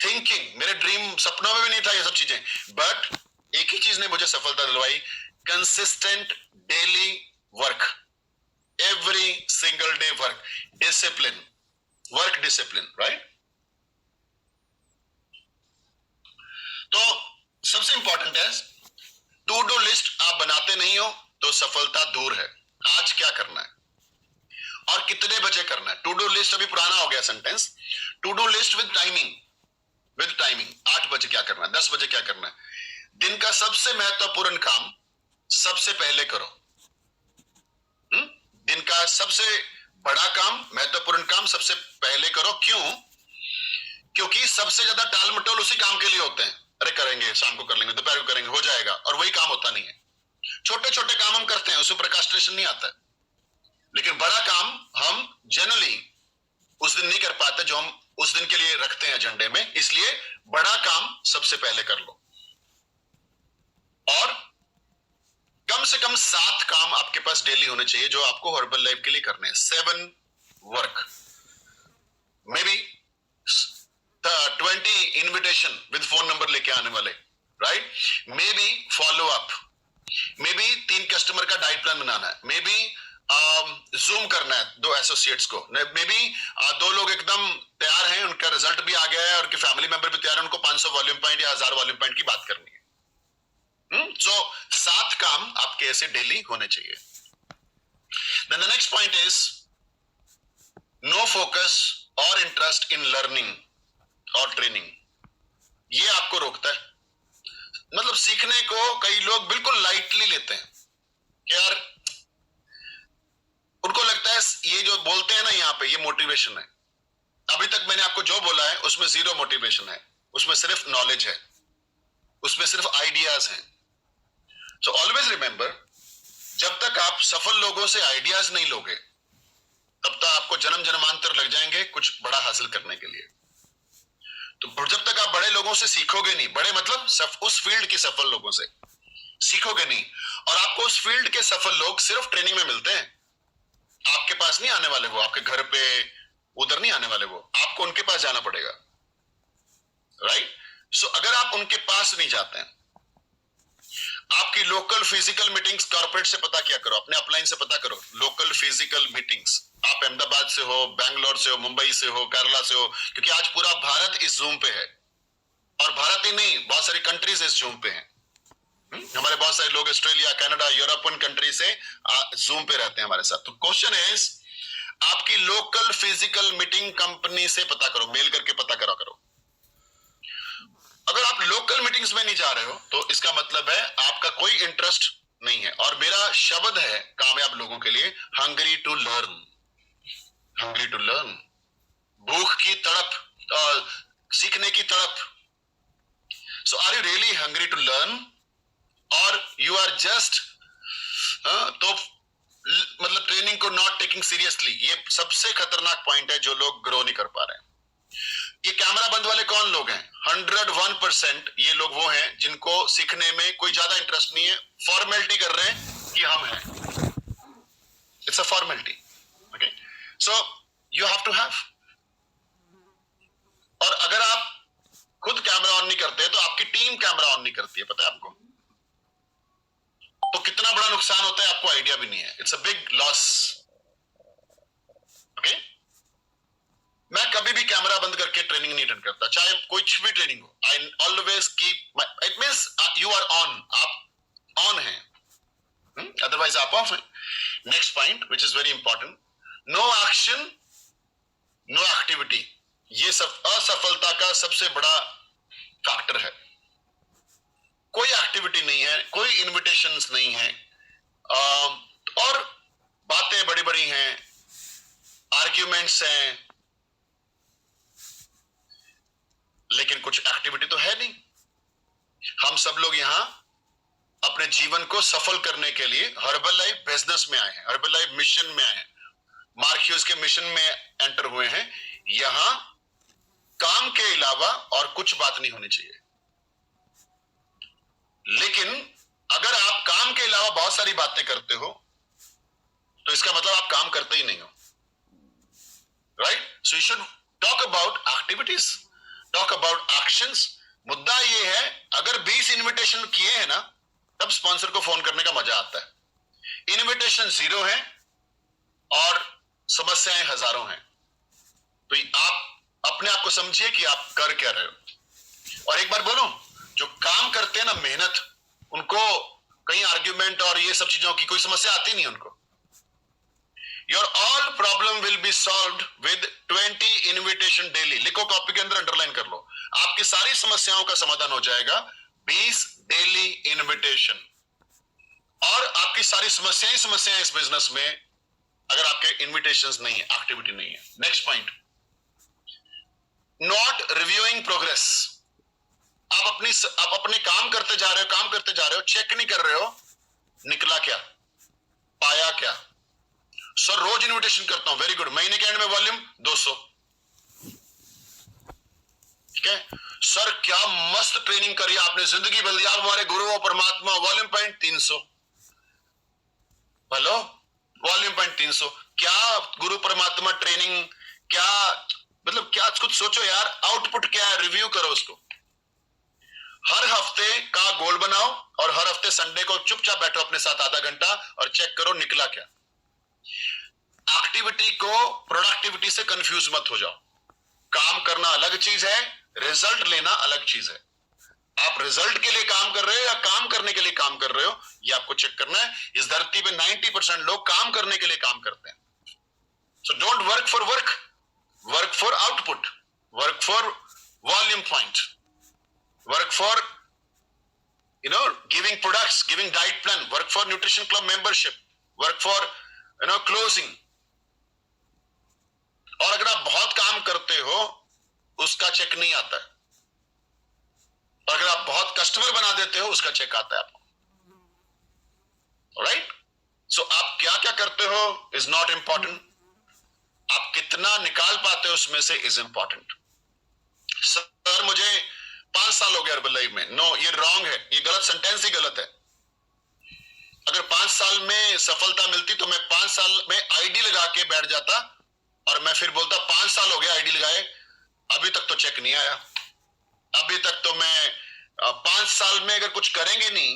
Speaker 1: thinking. मेरे ड्रीम सपनों में भी नहीं था ये सब चीजें। बट एक ही चीज ने मुझे सफलता दिलवाई, consistent daily work, every single day work, discipline, work discipline. Right. तो सबसे इंपॉर्टेंट है, टू डू लिस्ट आप बनाते नहीं हो तो सफलता दूर है। आज क्या करना है और कितने बजे करना है। टू डू लिस्ट अभी पुराना हो गया sentence. To do list with timing, with timing. 8 बजे क्या करना है, 10 बजे क्या करना है। दिन का सबसे महत्वपूर्ण काम सबसे पहले करो। दिन का सबसे बड़ा काम, महत्वपूर्ण काम सबसे पहले करो। क्यों? क्योंकि सबसे ज्यादा टाल मटोल उसी काम के लिए होते हैं। अरे करेंगे, शाम को कर लेंगे, दोपहर को करेंगे, हो जाएगा, और वही काम होता नहीं है। छोटे छोटे काम हम करते हैं, उसमें प्रोक्रास्टिनेशन नहीं आता है। लेकिन बड़ा काम हम जनरली उस दिन नहीं कर पाते जो हम उस दिन के लिए रखते हैं एजेंडे में। इसलिए बड़ा काम सबसे पहले कर लो। और कम से कम 7 काम आपके पास डेली होने चाहिए जो आपको हर्बल लाइफ के लिए करने हैं। 7 work, may be 20 invitation with phone number लेके आने वाले, right. May be follow up, may be 3 customer का डाइट प्लान बनाना है, मे बी जूम करना है 2 एसोसिएट्स को, मे बी 2 लोग एकदम तैयार हैं, उनका रिजल्ट भी आ गया है और फैमिली मेंबर भी तैयार है, उनको 500 वॉल्यूम पॉइंट या 1000 वॉल्यूम पॉइंट की बात करनी है। So 7 काम आपके ऐसे डेली होने चाहिए। Then the next point is no focus or interest in learning or training. ये आपको रोकता है। मतलब सीखने को कई लोग बिल्कुल लाइटली लेते हैं कि यार, उनको लगता है ये जो बोलते हैं ना यहाँ पे, ये मोटिवेशन है। अभी तक मैंने आपको जो बोला है उसमें 0 मोटिवेशन है, उसमें सिर्फ नॉलेज है, उसमें सिर्फ आइडियाज हैं। So always remember, जब तक आप सफल लोगों से आइडियाज नहीं लोगे तब तक आपको जन्म जन्मांतर लग जाएंगे कुछ बड़ा हासिल करने के लिए। तो जब तक आप बड़े लोगों से सीखोगे नहीं, बड़े मतलब उस फील्ड के सफल लोगों से सीखोगे नहीं, और आपको उस फील्ड के सफल लोग सिर्फ ट्रेनिंग में मिलते हैं। आपके पास नहीं आने वाले वो, आपके घर पे उधर नहीं आने वाले वो, आपको उनके पास जाना पड़ेगा। राइट। सो अगर आप उनके पास नहीं जाते हैं, आपकी लोकल फिजिकल मीटिंग्स कॉर्पोरेट से पता क्या करो, अपने अपलाइन से पता करो। लोकल फिजिकल मीटिंग्स, आप अहमदाबाद से हो, बैंगलोर से हो, मुंबई से हो, केरला से हो, क्योंकि आज पूरा भारत इस जूम पे है। और भारत ही नहीं, बहुत सारी कंट्रीज इस जूम पे हैं। हमारे बहुत सारे लोग ऑस्ट्रेलिया, कनाडा, यूरोपियन कंट्री से जूम पे रहते हैं हमारे साथ। तो क्वेश्चन है, आपकी लोकल फिजिकल मीटिंग कंपनी से पता करो, मेल करके पता करा करो। अगर आप लोकल मीटिंग्स में नहीं जा रहे हो तो इसका मतलब है आपका कोई इंटरेस्ट नहीं है। और मेरा शब्द है कामयाब लोगों के लिए, hungry to learn, hungry to learn. भूख की तड़प, सीखने की तड़प। So are you really hungry to learn, और यू आर जस्ट तो मतलब ट्रेनिंग को नॉट टेकिंग सीरियसली। ये सबसे खतरनाक पॉइंट है जो लोग ग्रो नहीं कर पा रहे हैं। ये कैमरा बंद वाले कौन लोग हैं? 101% ये लोग वो हैं जिनको सीखने में कोई ज्यादा इंटरेस्ट नहीं है, फॉर्मेलिटी कर रहे हैं कि हम हैं। It's a formality. Okay, so you have to have. और अगर आप खुद कैमरा ऑन नहीं करते तो आपकी टीम कैमरा ऑन नहीं करती है, पता है आपको। तो कितना बड़ा नुकसान होता है आपको आइडिया भी नहीं है. It's a big loss. Okay, मैं कभी भी कैमरा बंद करके ट्रेनिंग नहीं अटेंड करता, चाहे कुछ भी ट्रेनिंग हो. I always keep, it means you are on, आप ऑन हैं, अदरवाइज आप ऑफ हैं. Next point which is very important, no action no activity. ये सब असफलता का सबसे बड़ा फैक्टर है. कोई एक्टिविटी नहीं है, कोई इनविटेशंस नहीं है, और बातें बड़ी बड़ी हैं, आर्ग्यूमेंट्स हैं, लेकिन कुछ एक्टिविटी तो है नहीं. हम सब लोग यहां अपने जीवन को सफल करने के लिए हर्बल लाइफ बिजनेस में आए हैं, हर्बल लाइफ मिशन में आए हैं, मार्क ह्यूज के मिशन में एंटर हुए हैं. यहां काम के अलावा और कुछ बात नहीं होनी चाहिए. लेकिन अगर आप काम के अलावा बहुत सारी बातें करते हो तो इसका मतलब आप काम करते ही नहीं हो. Right? So you should talk about activities, talk about actions. मुद्दा ये है, अगर 20 इनविटेशन किए हैं ना, तब स्पॉन्सर को फोन करने का मजा आता है. इनविटेशन 0 है और समस्याएं हजारों हैं. तो आप अपने आप को समझिए कि आप कर क्या रहे हो. और एक बार बोलूं, जो काम करते हैं ना मेहनत, उनको कहीं आर्ग्यूमेंट और ये सब चीजों की कोई समस्या आती नहीं उनको. Your all problem will be solved with 20 invitation daily. लिखो, कॉपी के अंदर अंडरलाइन कर लो. आपकी सारी समस्याओं का समाधान हो जाएगा 20 डेली इनविटेशन. और आपकी सारी समस्याएं इस बिजनेस में, अगर आपके इनविटेशंस नहीं है, एक्टिविटी नहीं है. Next point, not reviewing progress. आप अपने काम करते जा रहे हो, चेक नहीं कर रहे हो निकला क्या, पाया क्या. सर रोज इनविटेशन करता हूं, वेरी गुड. महीने के एंड में वॉल्यूम 200. ठीक है सर, क्या मस्त ट्रेनिंग करी आपने, जिंदगी बदल दी, आप हमारे गुरु और परमात्मा. Volume point 300. Hello, volume point 300. क्या गुरु परमात्मा ट्रेनिंग, क्या मतलब, क्या कुछ सोचो यार. आउटपुट क्या है, रिव्यू करो उसको. हर हफ्ते का गोल बनाओ और हर हफ्ते संडे को चुपचाप बैठो अपने साथ आधा घंटा और चेक करो निकला क्या. एक्टिविटी को प्रोडक्टिविटी से कंफ्यूज मत हो जाओ. काम करना अलग चीज है, रिजल्ट लेना अलग चीज है. आप रिजल्ट के लिए काम कर रहे हो या काम करने के लिए काम कर रहे हो, ये आपको चेक करना है. इस धरती पे 90% लोग काम करने के लिए काम करते हैं. So don't work for work, work for output, work for volume point, work for giving products, giving diet plan, work for nutrition club membership, work for closing. और अगर आप बहुत काम करते हो उसका चेक नहीं आता है, और अगर आप बहुत कस्टमर बना देते हो उसका चेक आता है आपको. राइट? सो आप क्या क्या करते हो इज नॉट इंपॉर्टेंट, आप कितना निकाल पाते हो उसमें से इज इंपॉर्टेंट. सर मुझे 5 साल हो गया हर्बल लाइफ में. नो, ये रॉन्ग है, ये गलत सेंटेंस ही गलत है. अगर 5 साल में सफलता मिलती तो मैं 5 साल में आईडी लगा के बैठ जाता और मैं फिर बोलता 5 साल हो गया आईडी लगाए, अभी तक तो चेक नहीं आया. अभी तक तो मैं 5 साल में अगर कुछ करेंगे नहीं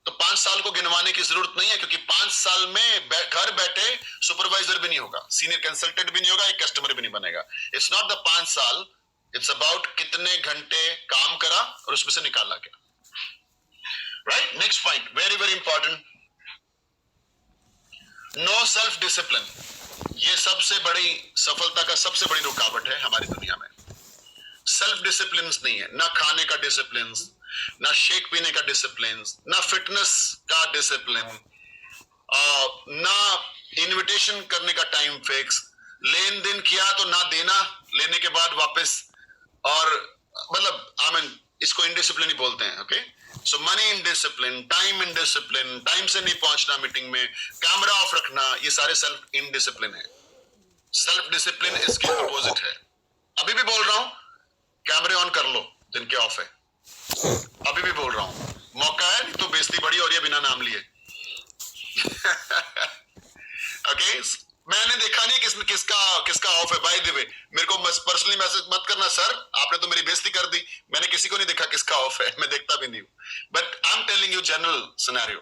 Speaker 1: तो 5 साल को गिनवाने की जरूरत नहीं है, क्योंकि 5 साल में घर बैठे सुपरवाइजर भी नहीं होगा, सीनियर कंसल्टेंट भी नहीं होगा, एक कस्टमर भी नहीं बनेगा. इट्स नॉट द 5 साल, इट्स अबाउट कितने घंटे काम करा और उसमें से निकाला क्या. Right? Next point, very very important, no self discipline. ये सबसे बड़ी सफलता का सबसे बड़ी रुकावट है हमारी दुनिया में. सेल्फ डिसिप्लिन नहीं है, ना खाने का डिसिप्लिन, ना शेक पीने का डिसिप्लिन, ना फिटनेस का डिसिप्लिन, ना इनविटेशन करने का टाइम फिक्स. लेन देन किया तो ना देना, लेने के बाद वापस, और मतलब इसको इनडिसिप्लिन ही बोलते हैं. Okay, so money indiscipline, time indiscipline, time से नहीं पहुंचना मीटिंग में, कैमरा ऑफ रखना, ये सारे सेल्फ इनडिसिप्लिन है. सेल्फ डिसिप्लिन इसके अपोजिट है. अभी भी बोल रहा हूं, कैमरे ऑन कर लो, दिन के ऑफ है. अभी भी बोल रहा हूं, मौका है, नहीं तो बेइज्जती बड़ी हो रही है बिना नाम लिए. ओके, मैंने देखा नहीं किसका ऑफ है. बाय द वे, मेरे को पर्सनली मैसेज मत करना, सर आपने तो मेरी बेइज्जती कर दी. मैंने किसी को नहीं देखा किसका ऑफ है, मैं देखता भी नहीं हूं. But I am telling you general scenario.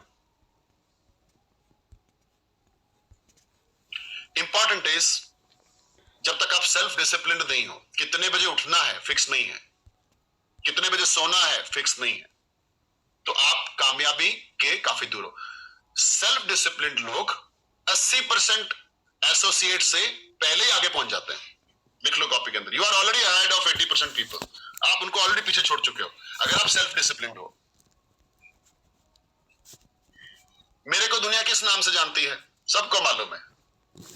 Speaker 1: Important is, जब तक आप सेल्फ डिसिप्लिन नहीं हो, कितने बजे उठना है फिक्स नहीं है, कितने बजे सोना है फिक्स नहीं है, तो आप कामयाबी के काफी दूर हो। सेल्फ डिसिप्लिन लोग 80% एसोसिएट से पहले ही आगे पहुंच जाते हैं। लिख लो कॉपी के अंदर, you are already ahead of 80% people. आप उनको ऑलरेडी पीछे छोड़ चुके हो अगर आप सेल्फ डिसिप्लिन हो। मेरे को दुनिया किस नाम से जानती है? सबको मालूम है,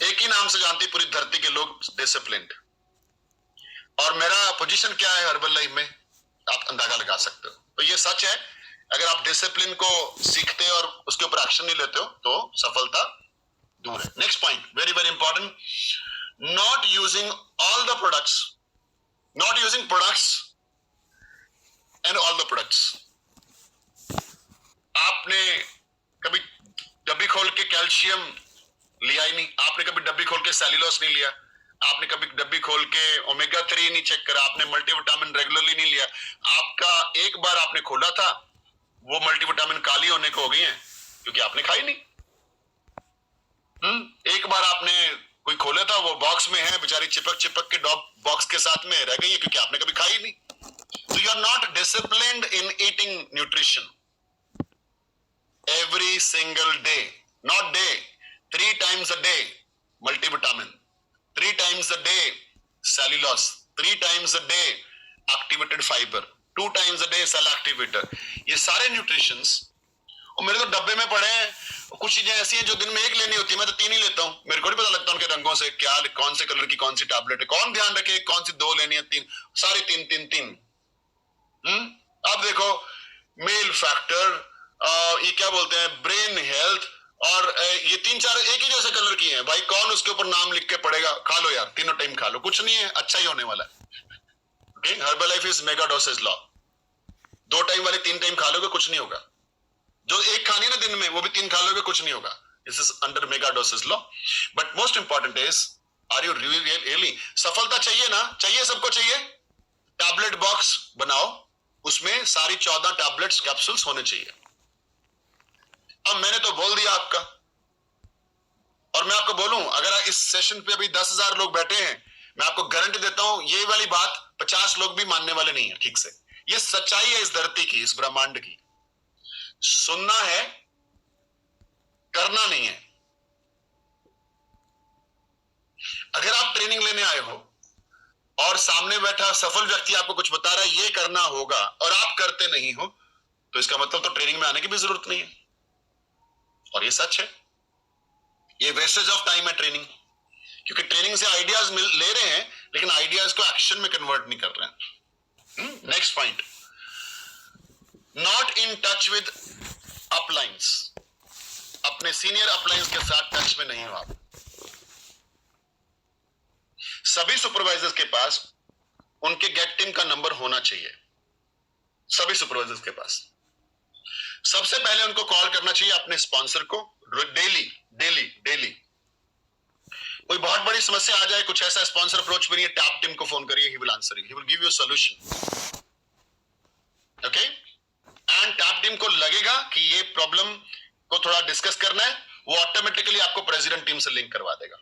Speaker 1: एक ही नाम से जानती पूरी धरती के लोग, डिसिप्लिन। और मेरा पोजीशन क्या है हर्बल लाइफ में, आप अंदाजा लगा सकते हो। तो ये सच है, अगर आप डिसिप्लिन को सीखते और उसके ऊपर एक्शन नहीं लेते हो तो सफलता दूर है। Next point, very very important, not using all the products, not using products and all the products. आपने कभी डब्बी खोल के कैल्शियम लिया ही नहीं, आपने कभी डब्बी खोल के सेल्यूलोस नहीं लिया, आपने कभी डब्बी खोल के ओमेगा 3 नहीं चेक करा, आपने मल्टीविटामिन रेगुलरली नहीं लिया। आपका एक बार आपने खोला था, वो मल्टीविटामिन काली होने को हो गई है क्योंकि आपने खाई नहीं। एक बार आपने कोई खोला था, वो बॉक्स में है, बेचारी चिपक चिपक के बॉक्स के साथ में रह गई है क्योंकि आपने कभी खाई नहीं। तो you are not disciplined in eating nutrition every single day, not day, 3 times a day multivitamin, 3 times a day cellulose, 3 times a day activated fiber, 2 times a day cell activator। ये सारे न्यूट्रिशंस और मेरे तो डब्बे में पड़े हैं। कुछ चीजें ऐसी हैं जो दिन में एक लेनी होती है, मैं तो 3 ही लेता हूँ। मेरे को नहीं पता लगता उनके रंगों से क्या, कौन से कलर की कौन सी टैबलेट है, कौन ध्यान रखे कौन सी 2 लेनी है, 3, सारी 3। अब देखो मेल फैक्टर, ये क्या बोलते हैं, ब्रेन हेल्थ, और ये 3-4 एक ही जैसे कलर की हैं भाई, कौन उसके ऊपर नाम लिख के पड़ेगा? खा लो यार, तीनों टाइम खा लो, कुछ नहीं है, अच्छा ही होने वाला है। Okay, herbal life is mega dosage law. 2 time वाले 3 टाइम खा लोगे, कुछ नहीं होगा। जो एक खानी है ना दिन में, वो भी 3 खा लोगे, कुछ नहीं होगा। This is under mega dosage law. But most important is, are you really, सफलता चाहिए ना? चाहिए, सबको चाहिए। टैबलेट बॉक्स बनाओ, उसमें सारी 14 टैबलेट्स कैप्सूल्स होने चाहिए। अब मैंने तो बोल दिया आपका, और मैं आपको बोलूं, अगर इस सेशन पे अभी 10,000 लोग बैठे हैं, मैं आपको गारंटी देता हूं ये वाली बात 50 लोग भी मानने वाले नहीं है ठीक से। ये सच्चाई है इस धरती की, इस ब्रह्मांड की। सुनना है, करना नहीं है। अगर आप ट्रेनिंग लेने आए हो और सामने बैठा सफल व्यक्ति आपको कुछ बता रहा है ये करना होगा, और आप करते नहीं हो, तो इसका मतलब तो ट्रेनिंग में आने की भी जरूरत नहीं है। और ये सच है, ये वेस्टेज ऑफ टाइम है ट्रेनिंग, क्योंकि ट्रेनिंग से आइडियाज ले रहे हैं लेकिन आइडियाज को एक्शन में कन्वर्ट नहीं कर रहे हैं। Next point, not in touch with uplines, अपने सीनियर अपलाइंस के साथ टच में नहीं हो आप। सभी सुपरवाइजर्स के पास उनके गेट टीम का नंबर होना चाहिए, सभी सुपरवाइजर्स के पास। सबसे पहले उनको कॉल करना चाहिए अपने स्पॉन्सर को, डेली। कोई बहुत बड़ी समस्या आ जाए, कुछ ऐसा स्पॉन्सर अप्रोच भी नहीं है, टैप टीम को फोन करिए, he will answer you, he will give you a solution. Okay, and tap team को लगेगा कि ये प्रॉब्लम को थोड़ा डिस्कस करना है, वो ऑटोमेटिकली आपको प्रेसिडेंट टीम से लिंक करवा देगा।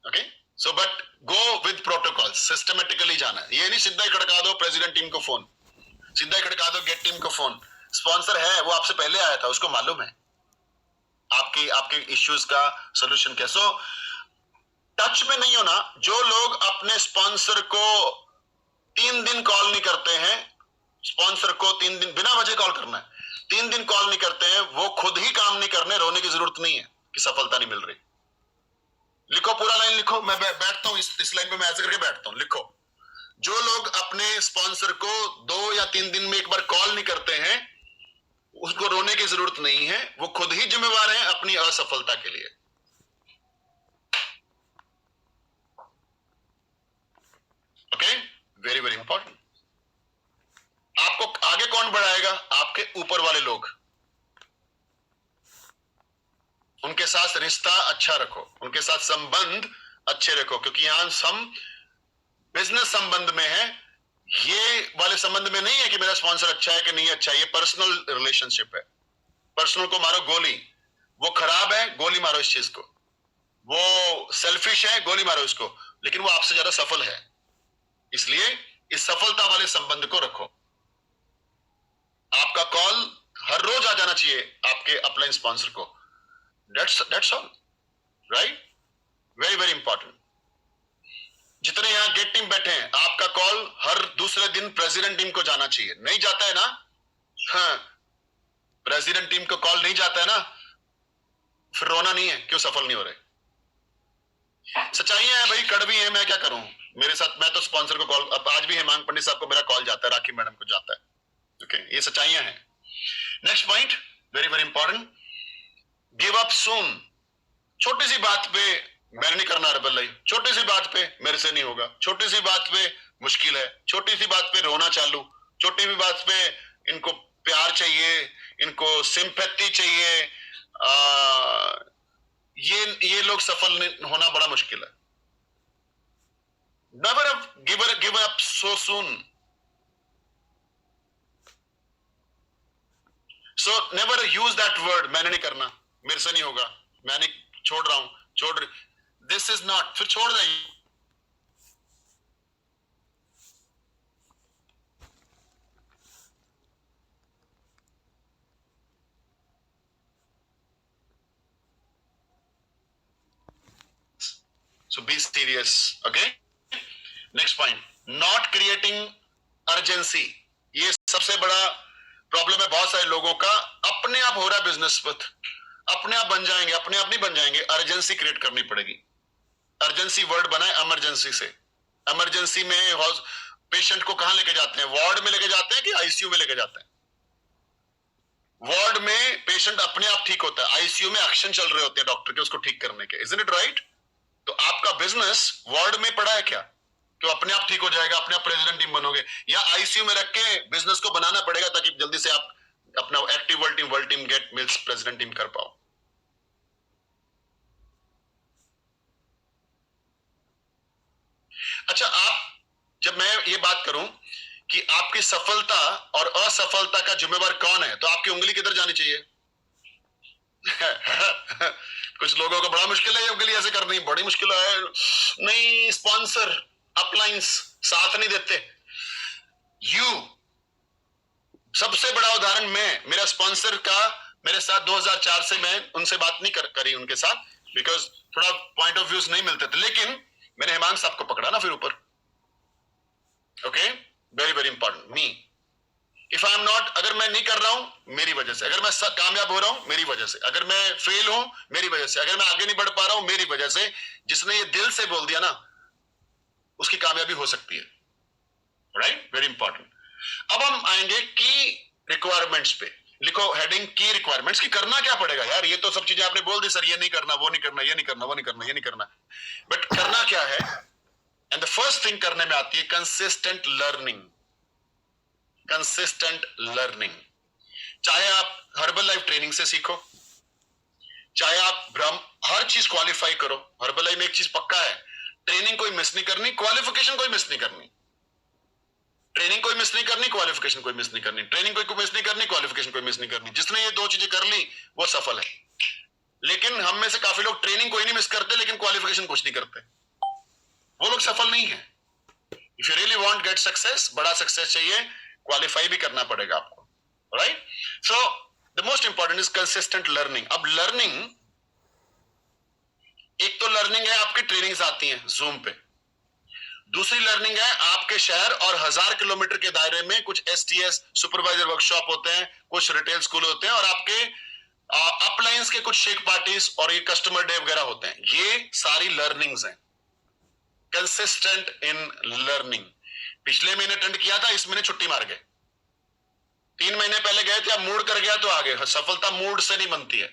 Speaker 1: Okay, so but go with protocol, systematically जाना है। ये नहीं सीधा ही खड़का दो प्रेसिडेंट टीम को फोन, सीधा ही खड़का दो गेट टीम को फोन। स्पॉन्सर है, वो आपसे पहले आया था, उसको मालूम है आपके इश्यूज का सोल्यूशन क्या। सो टच में नहीं होना। जो लोग अपने स्पॉन्सर को 3 दिन कॉल नहीं करते हैं, स्पॉन्सर को 3 दिन बिना वजह कॉल करना है, 3 दिन कॉल नहीं करते हैं, वो खुद ही काम नहीं करने, रोने की जरूरत नहीं है कि सफलता नहीं मिल रही। लिखो, पूरा लाइन लिखो, मैं बैठता हूं इस लाइन पे, मैं ऐसे करके बैठता हूं। लिखो, जो लोग अपने स्पॉन्सर को 2 या 3 दिन में एक बार कॉल नहीं करते हैं, उसको रोने की जरूरत नहीं है, वो खुद ही जिम्मेवार हैं अपनी असफलता के लिए। Okay, very very important. आपको आगे कौन बढ़ाएगा? आपके ऊपर वाले लोग। उनके साथ रिश्ता अच्छा रखो, उनके साथ संबंध अच्छे रखो, क्योंकि यहां हम बिजनेस संबंध में है, ये वाले संबंध में नहीं है कि मेरा स्पॉन्सर अच्छा है कि नहीं अच्छा है। ये पर्सनल रिलेशनशिप है। पर्सनल को मारो गोली, वो खराब है, गोली मारो इस चीज को। वो सेल्फिश है, गोली मारो इसको, लेकिन वो आपसे ज्यादा सफल है। इसलिए इस सफलता वाले संबंध को रखो। आपका कॉल हर रोज आ जाना चाहिए आपके अपलाइन स्पॉन्सर को। That's all, right? Very very important. जितने यहां गेट टीम बैठे हैं, आपका कॉल हर दूसरे दिन प्रेसिडेंट टीम को जाना चाहिए। नहीं जाता है ना? हाँ, प्रेसिडेंट टीम को कॉल नहीं जाता है ना, फिर रोना नहीं है क्यों सफल नहीं हो रहे। सच्चाई है भाई, कड़वी है, मैं क्या करूं। मेरे साथ, मैं तो स्पॉन्सर को कॉल, अब आज भी हेमांग पंडित साहब को मेरा कॉल जाता है, राखी मैडम को जाता है। ओके, ये सच्चाइयां हैं। Next point, very very important, give up सून। छोटी सी बात पे मैंने नहीं करना रबल लाइफ, छोटी सी बात पे मेरे से नहीं होगा, छोटी सी बात पे मुश्किल है, छोटी सी बात पे रोना चालू, छोटी सी बात पे इनको प्यार चाहिए, इनको सिंपैथी चाहिए। ये लोग सफल होना बड़ा मुश्किल है। Never give up so soon. So never use that word, मैंने नहीं करना, मेरे से नहीं होगा, मैं नहीं, छोड़ रहा हूं, दिस इज नॉट, फिर छोड़ दे। So be serious, okay? Next point, not creating urgency. ये सबसे बड़ा प्रॉब्लम है बहुत सारे लोगों का। अपने आप हो रहा है बिजनेस पथ, अपने आप बन जाएंगे, अपने आप नहीं बन जाएंगे, अर्जेंसी क्रिएट करनी पड़ेगी। अर्जेंसी वर्ड बनाए इमरजेंसी से। इमरजेंसी में पेशेंट को कहां लेके जाते हैं? वार्ड में लेके जाते हैं कि आईसीयू में लेके जाते हैं? वार्ड में पेशेंट अपने आप ठीक होता है, आईसीयू में एक्शन चल रहे होते हैं डॉक्टर के उसको ठीक करने के। Isn't it right? तो आपका बिजनेस वार्ड में पड़ा है क्या? तो अपने आप ठीक हो जाएगा, अपने आप प्रेसिडेंट टीम बनोगे, या आईसीयू में रख के बिजनेस को बनाना पड़ेगा ताकि जल्दी से आप अपना active world team get mills president team कर पाओ। अच्छा, आप, जब मैं ये बात करूं कि आपकी सफलता और असफलता का जिम्मेवार कौन है, तो आपकी उंगली किधर जानी चाहिए? कुछ लोगों को बड़ा मुश्किल है ये उंगली ऐसे करनी, बड़ी मुश्किल है, नहीं स्पॉन्सर अपलाइंस साथ नहीं देते। यू सबसे बड़ा उदाहरण, मेरा स्पॉन्सर का मेरे साथ 2004 से मैं उनसे बात नहीं करी उनके साथ, बिकॉज थोड़ा पॉइंट ऑफ व्यूज नहीं मिलते थे, लेकिन मैंने हेमांग साहब को पकड़ा ना फिर ऊपर। Okay, very very important. Me, if I am not, अगर मैं नहीं कर रहा हूं मेरी वजह से, अगर मैं कामयाब हो रहा हूं मेरी वजह से, अगर मैं फेल हूं मेरी वजह से, अगर मैं आगे नहीं बढ़ पा रहा हूं मेरी वजह से, जिसने ये दिल से बोल दिया ना, उसकी कामयाबी हो सकती है। Right, very important. अब हम आएंगे की रिक्वायरमेंट्स पे। लिखो हेडिंग, की रिक्वायरमेंट्स, की करना क्या पड़ेगा यार, ये तो सब चीजें आपने बोल दी सर, ये नहीं करना, वो नहीं करना, ये नहीं करना, वो नहीं करना, ये नहीं करना, बट करना क्या है? एंड द फर्स्ट थिंग करने में आती है कंसिस्टेंट लर्निंग। कंसिस्टेंट लर्निंग, चाहे आप हर्बल लाइफ ट्रेनिंग से सीखो, चाहे आप ब्रह्म, हर चीज क्वालिफाई करो। हर्बल लाइफ में एक चीज पक्का है, ट्रेनिंग कोई मिस नहीं करनी, क्वालिफिकेशन कोई मिस नहीं करनी। ट्रेनिंग कोई मिस नहीं करनी, क्वालिफिकेशन कोई मिस नहीं करनी, ट्रेनिंग कोई मिस नहीं करनी, क्वालिफिकेशन कोई मिस नहीं करनी। जिसने ये दो चीजें कर ली वो सफल है। लेकिन हम में से काफी लोग ट्रेनिंग कोई नहीं मिस करते, लेकिन क्वालिफिकेशन कुछ नहीं करते, वो लोग सफल नहीं है। If you really want get success, बड़ा सक्सेस चाहिए, क्वालिफाई भी करना पड़ेगा आपको, right? So the most important is consistent learning. अब लर्निंग, एक तो लर्निंग है आपकी ट्रेनिंग्स आती हैं जूम पे, दूसरी लर्निंग है आपके शहर और 1000 किलोमीटर के दायरे में कुछ एसटीएस सुपरवाइजर वर्कशॉप होते हैं, कुछ रिटेल स्कूल होते हैं, और आपके अपलाइंस के कुछ शेक पार्टीज और ये कस्टमर डे वगैरह होते हैं। ये सारी लर्निंग्स हैं। Consistent in learning. पिछले महीने अटेंड किया था, इस महीने छुट्टी मार गए, 3 महीने पहले गए थे, अब मूड कर गया तो आ गए। सफलता मूड से नहीं बनती है,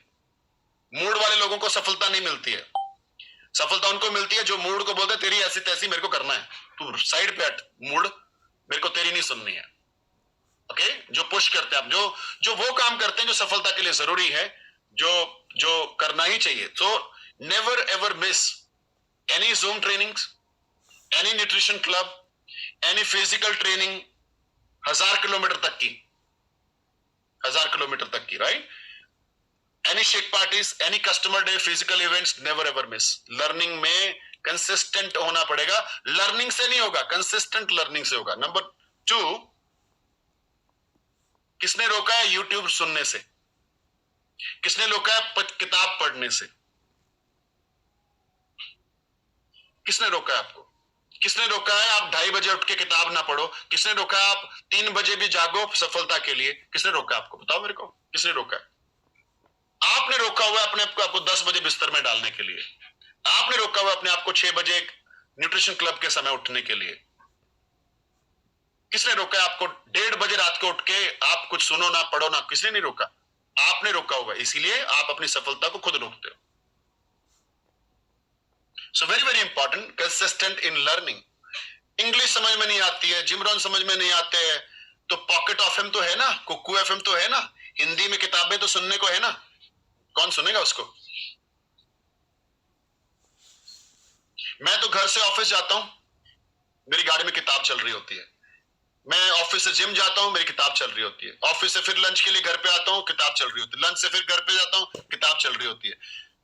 Speaker 1: मूड वाले लोगों को सफलता नहीं मिलती है। सफलता उनको मिलती है जो मूड को बोलते हैं तेरी ऐसी तैसी मेरे को करना है, तू साइड पे हट, मूड मेरे को तेरी नहीं सुननी है। ओके, जो पुश करते हैं आप, जो वो काम करते हैं जो सफलता के लिए जरूरी है, जो जो करना ही चाहिए। तो never ever miss any zoom trainings, any nutrition club, any physical training, 1000 kilometre तक की, 1000 किलोमीटर तक की, right? Any shake parties, any customer day, physical events, never ever miss. Learning में कंसिस्टेंट होना पड़ेगा। लर्निंग से नहीं होगा, कंसिस्टेंट लर्निंग से होगा। नंबर 2, किसने रोका है यूट्यूब सुनने से? किसने रोका है किताब पढ़ने से? किसने रोका है आपको? किसने रोका है आप 2:30 बजे उठ के किताब ना पढ़ो? किसने रोका है आप 3 बजे भी जागो सफलता के लिए? किसने रोका आपको? बताओ मेरे को, किसने रोका है? आपने रोका हुआ अपने आपको 10 बजे बिस्तर में डालने के लिए। आपने रोका हुआ अपने आप को 6 बजे न्यूट्रिशन क्लब के समय उठने के लिए। किसने रोका है आपको 1:30 बजे रात को उठ के आप कुछ सुनो ना, पढ़ो ना? किसने नहीं रोका? आपने रोका हुआ, इसीलिए आप अपनी सफलता को खुद रोकते हो। So very very important, consistent in learning. English समझ में नहीं आती है, जिमरॉन समझ में नहीं आते हैं, तो पॉकेट एफएम तो है ना, कुकू एफएम तो है ना, हिंदी में किताबें तो सुनने को है ना। कौन सुनेगा उसको? मैं तो घर से ऑफिस जाता हूं, मेरी गाड़ी में किताब चल रही होती है। मैं ऑफिस से जिम जाता हूं, मेरी किताब चल रही होती है। ऑफिस से फिर लंच के लिए घर पे आता हूं, किताब चल रही होती है। लंच से फिर घर पे जाता हूं, किताब चल रही होती है।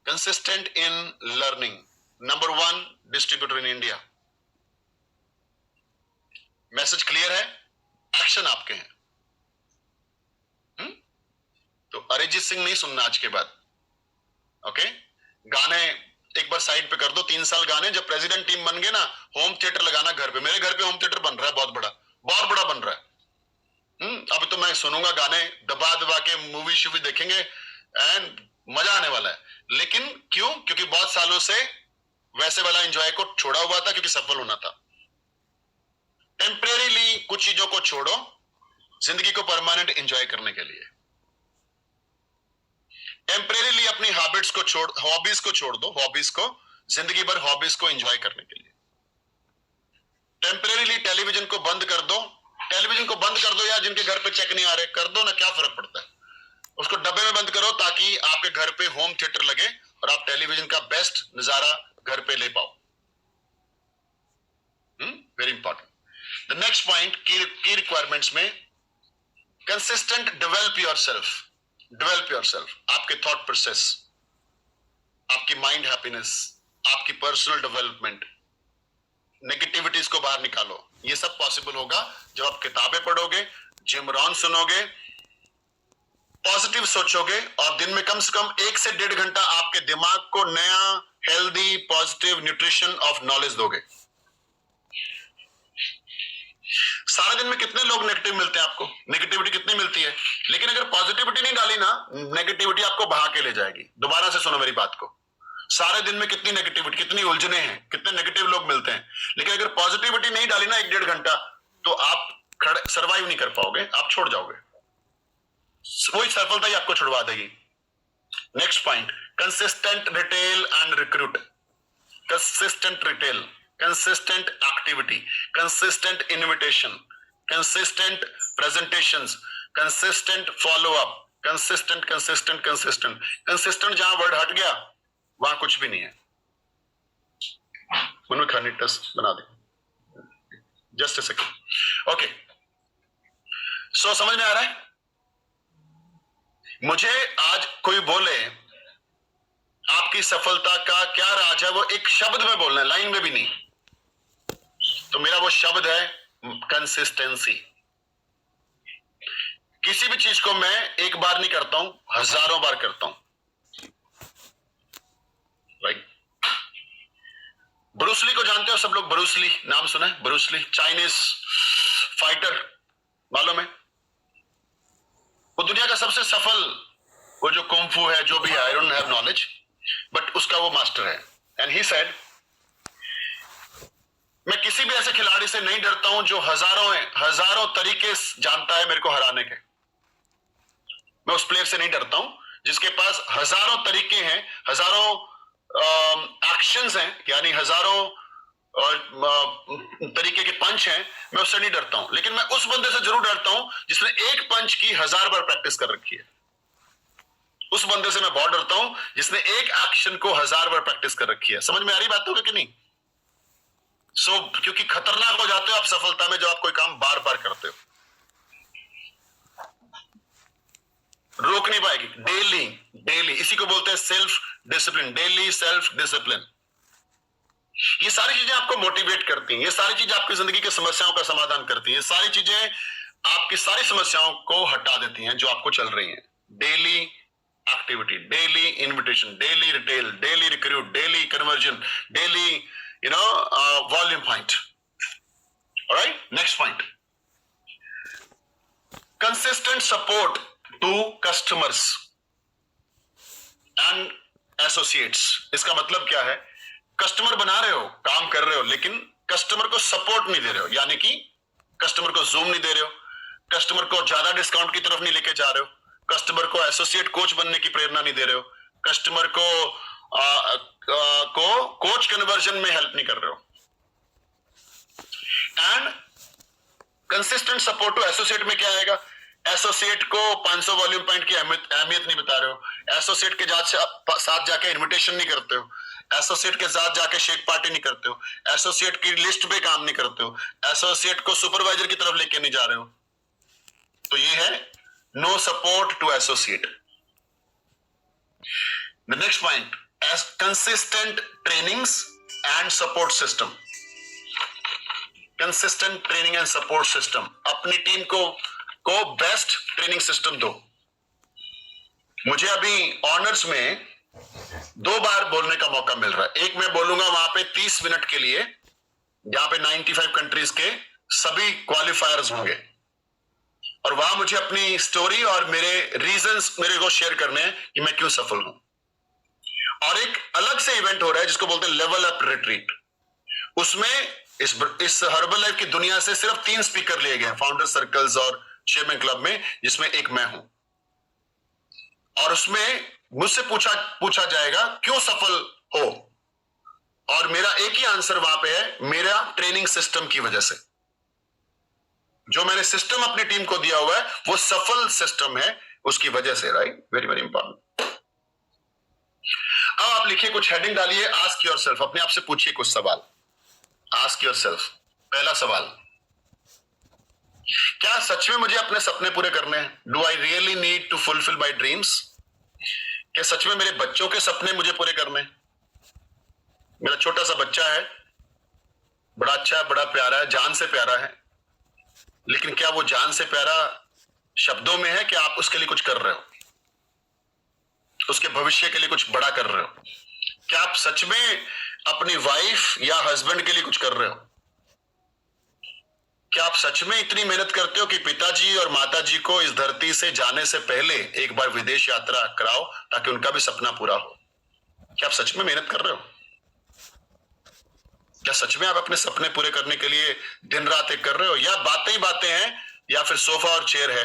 Speaker 1: Consistent in learning, number 1 distributor in India. Message clear है? एक्शन आपके हैं। तो अरिजीत सिंह नहीं सुनना आज के बाद, ओके? गाने एक बार साइड पे कर दो। 3 साल गाने, जब प्रेसिडेंट टीम बन गए ना, होम थिएटर लगाना घर पे। मेरे घर पे होम थिएटर बन रहा है, बहुत बड़ा, बहुत बड़ा बन रहा है। अब तो मैं सुनूंगा गाने, दबा दबा के मूवी शूवी देखेंगे एंड मजा आने वाला है। लेकिन क्यों? क्योंकि बहुत सालों से वैसे वाला एंजॉय को छोड़ा हुआ था, क्योंकि सफल होना था। टेम्परेरीली कुछ चीजों को छोड़ो, जिंदगी को परमानेंट एंजॉय करने के लिए। टेम्परेरीली अपनी हैबिट्स को छोड़, हॉबीज को छोड़ दो, हॉबीज को, जिंदगी भर हॉबीज को एंजॉय करने के लिए। टेम्परेरीली टेलीविजन को बंद कर दो। टेलीविजन को बंद कर दो यार, जिनके घर पे चेक नहीं आ रहे, कर दो ना, क्या फर्क पड़ता है? उसको डब्बे में बंद करो, ताकि आपके घर पे होम थिएटर लगे और आप टेलीविजन का बेस्ट नजारा घर पे ले पाओ। Very important. The next point, की रिक्वायरमेंट्स में, consistent develop yourself. Develop yourself, आपके थॉट प्रोसेस, आपकी माइंड हैप्पीनेस, आपकी पर्सनल डेवलपमेंट, नेगेटिविटीज को बाहर निकालो। ये सब पॉसिबल होगा जब आप किताबें पढ़ोगे, जिमरॉन सुनोगे, पॉजिटिव सोचोगे और दिन में कम से कम 1 से 1.5 घंटा आपके दिमाग को नया healthy positive nutrition of knowledge दोगे। सारे दिन में कितने लोग नेगेटिव मिलते हैं आपको? नेगेटिविटी कितनी मिलती है? लेकिन अगर पॉजिटिविटी नहीं डाली ना, नेगेटिविटी आपको बहा के ले जाएगी। दोबारा से सुनो मेरी बात को। सारे दिन में कितनी नेगेटिविटी, कितनी उलझने हैं, कितने नेगेटिव लोग मिलते हैं, लेकिन अगर पॉजिटिविटी नहीं डाली ना 1-1.5 घंटा, तो आप सर्वाइव नहीं कर पाओगे, आप छोड़ जाओगे। वही सफलता ही आपको छुड़वा देगी। Next point, consistent retail and recruit. Consistent retail, consistent activity, consistent invitation, consistent presentations, consistent follow up, consistent consistent consistent consistent। जहां वर्ड हट गया वहां कुछ भी नहीं है। उन्होंने खानी टेस्ट बना दे, जस्ट अ सेकेंड। ओके, सो समझ में आ रहा है? मुझे आज कोई बोले आपकी सफलता का क्या राज है, वो एक शब्द में बोलना है, लाइन में भी नहीं, तो मेरा वो शब्द है कंसिस्टेंसी। किसी भी चीज को मैं एक बार नहीं करता हूं, हजारों बार करता हूं। राइट? ब्रूस ली को जानते हो सब लोग? ब्रूस ली नाम सुना है? ब्रूस ली चाइनीज फाइटर, मालूम है? वो दुनिया का सबसे सफल, वो जो कुंफू है, जो भी है, I don't have knowledge, but उसका वो मास्टर है। एंड ही सेड, मैं किसी भी ऐसे खिलाड़ी से नहीं डरता हूं जो हजारों तरीके जानता है मेरे को हराने के। मैं उस प्लेयर से नहीं डरता हूं जिसके पास हजारों तरीके हैं, हजारों एक्शंस हैं, यानी हजारों तरीके के पंच हैं। मैं उससे नहीं डरता हूं, लेकिन मैं उस बंदे से जरूर डरता हूं जिसने एक पंच की 1000 बार प्रैक्टिस कर रखी है। उस बंदे से मैं बहुत डरता हूं जिसने एक एक्शन को 1000 बार प्रैक्टिस कर रखी है। समझ में आ रही बात होगी कि नहीं? क्योंकि खतरनाक हो जाते हो आप सफलता में जब आप कोई काम बार बार करते हो। रोक नहीं पाएगी। डेली डेली, इसी को बोलते हैं self discipline, daily self discipline. ये सारी चीजें आपको मोटिवेट करती हैं, ये सारी चीजें आपकी जिंदगी की समस्याओं का समाधान करती हैं, ये सारी चीजें आपकी सारी समस्याओं को हटा देती हैं जो आपको चल रही हैं। Daily activity, daily invitation, daily retail, daily recruit, daily conversion, daily volume point. Alright, next point, consistent support to customers and associates. इसका मतलब क्या है? कस्टमर बना रहे हो, काम कर रहे हो, लेकिन कस्टमर को सपोर्ट नहीं दे रहे हो, यानी कि कस्टमर को जूम नहीं दे रहे हो, कस्टमर को ज्यादा डिस्काउंट की तरफ नहीं लेके जा रहे हो, कस्टमर को एसोसिएट कोच बनने की प्रेरणा नहीं दे रहे हो, कस्टमर को कोच कन्वर्जन में हेल्प नहीं कर रहे हो। And consistent support to associate में क्या आएगा? एसोसिएट को 500 वॉल्यूम पॉइंट की अहमियत नहीं बता रहे हो, एसोसिएट के साथ जाके इन्विटेशन नहीं करते हो, एसोसिएट के साथ जाके शेक पार्टी नहीं करते हो, एसोसिएट की लिस्ट पे काम नहीं करते हो, एसोसिएट को सुपरवाइजर की तरफ लेके नहीं जा रहे हो। तो ये है no support to associate. The next point, consistent trainings and support system. Consistent training and support system, अपनी टीम को बेस्ट ट्रेनिंग सिस्टम दो। मुझे अभी ऑनर्स में 2 बार बोलने का मौका मिल रहा है। एक मैं बोलूंगा वहां पे 30 मिनट के लिए, जहां पे 95 कंट्रीज के सभी क्वालिफायर्स होंगे, और वहां मुझे अपनी स्टोरी और मेरे रीजंस मेरे को शेयर करने हैं कि मैं क्यों सफल हूं। और एक अलग से इवेंट हो रहा है जिसको बोलते हैं लेवल अप रिट्रीट। उसमें इस हर्बल लाइफ की दुनिया से सिर्फ 3 स्पीकर लिए गए, फाउंडर सर्कल्स और चेयरमैन क्लब में, जिसमें एक मैं हूं। और उसमें मुझसे पूछा जाएगा क्यों सफल हो, और मेरा एक ही आंसर वहां पे है, मेरा ट्रेनिंग सिस्टम की वजह से। जो मैंने सिस्टम अपनी टीम को दिया हुआ है वो सफल सिस्टम है, उसकी वजह से। Right, very very important. अब आप लिखिए, कुछ हेडिंग डालिए, आस्क योरसेल्फ, अपने आप से पूछिए कुछ सवाल। आस्क योरसेल्फ, पहला सवाल, क्या सच में मुझे अपने सपने पूरे करने हैं? Do I really need to fulfil my dreams? क्या सच में मेरे बच्चों के सपने मुझे पूरे करने हैं? मेरा छोटा सा बच्चा है, बड़ा अच्छा है, बड़ा प्यारा है, जान से प्यारा है, लेकिन क्या वो जान से प्यारा शब्दों में है कि आप उसके लिए कुछ कर रहे हो, उसके भविष्य के लिए कुछ बड़ा कर रहे हो? क्या आप सच में अपनी वाइफ या हस्बैंड के लिए कुछ कर रहे हो? क्या आप सच में इतनी मेहनत करते हो कि पिताजी और माताजी को इस धरती से जाने से पहले एक बार विदेश यात्रा कराओ ताकि उनका भी सपना पूरा हो? क्या आप सच में मेहनत कर रहे हो? क्या सच में आप अपने सपने पूरे करने के लिए दिन रात एक कर रहे हो, या बातें ही बातें हैं, या फिर सोफा और चेयर है?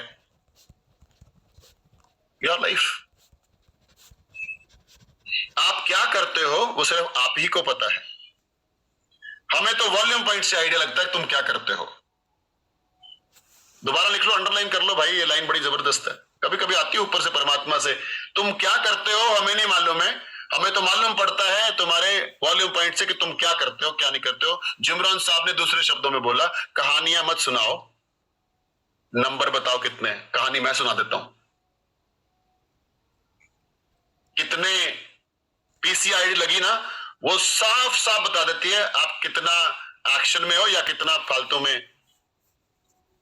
Speaker 1: योर लाइफ, आप क्या करते हो वो सिर्फ आप ही को पता है। हमें तो वॉल्यूम पॉइंट से आइडिया लगता है तुम क्या करते हो। दोबारा लिख लो, अंडरलाइन कर लो भाई, ये लाइन बड़ी जबरदस्त है। कभी कभी आती है ऊपर से परमात्मा से, तुम क्या करते हो हमें नहीं मालूम है, हमें तो मालूम पड़ता है तुम्हारे वॉल्यूम पॉइंट से कि तुम क्या करते हो क्या नहीं करते हो। जिमरन साहब ने दूसरे शब्दों में बोला, कहानियां मत सुनाओ, नंबर बताओ कितने। कहानी मैं सुना देता हूं, कितने पीसीआईडी लगी ना, वो साफ साफ बता देती है आप कितना एक्शन में हो या कितना फालतू में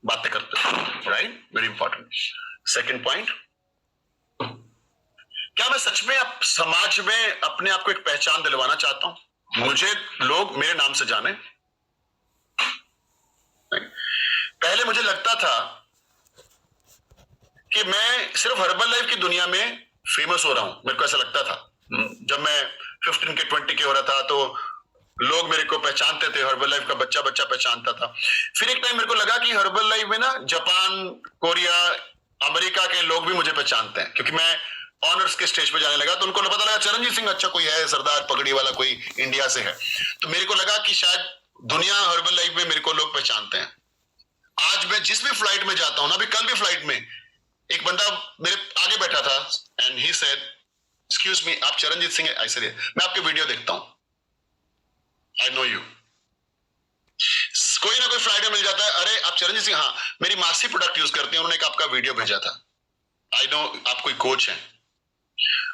Speaker 1: बातें करते हो। Right, very important. Second point, क्या मैं सच में अब समाज में अपने आप को एक पहचान दिलवाना चाहता हूं, मुझे लोग मेरे नाम से जाने? पहले मुझे लगता था कि मैं सिर्फ हर्बल लाइफ की दुनिया में फेमस हो रहा हूं, मेरे को ऐसा लगता था। जब मैं 15 के 20 के हो रहा था तो लोग मेरे को पहचानते थे, हर्बल लाइफ का बच्चा बच्चा पहचानता था। फिर एक टाइम मेरे को लगा कि हर्बल लाइफ में ना जापान, कोरिया, अमेरिका के लोग भी मुझे पहचानते हैं, क्योंकि मैं ऑनर्स के स्टेज पे जाने लगा तो उनको पता लगा चरणजीत सिंह अच्छा कोई है, सरदार पगड़ी वाला कोई इंडिया से है। तो मेरे को लगा कि शायद दुनिया हर्बल लाइफ में मेरे को लोग पहचानते हैं। आज मैं जिस भी फ्लाइट में जाता हूं ना, अभी कल भी फ्लाइट में एक बंदा मेरे आगे बैठा था and he said, excuse me, आप चरणजीत सिंह? आई सेड, मैं आपके वीडियो देखता हूं, आई नो यू। कोई ना कोई फ्लाइट में मिल जाता है, अरे आप चरणजीत सिंह? हाँ, मेरी मासी प्रोडक्ट यूज करती है, उन्होंने एक आपका वीडियो भेजा था, आई नो आप कोई कोच हैं,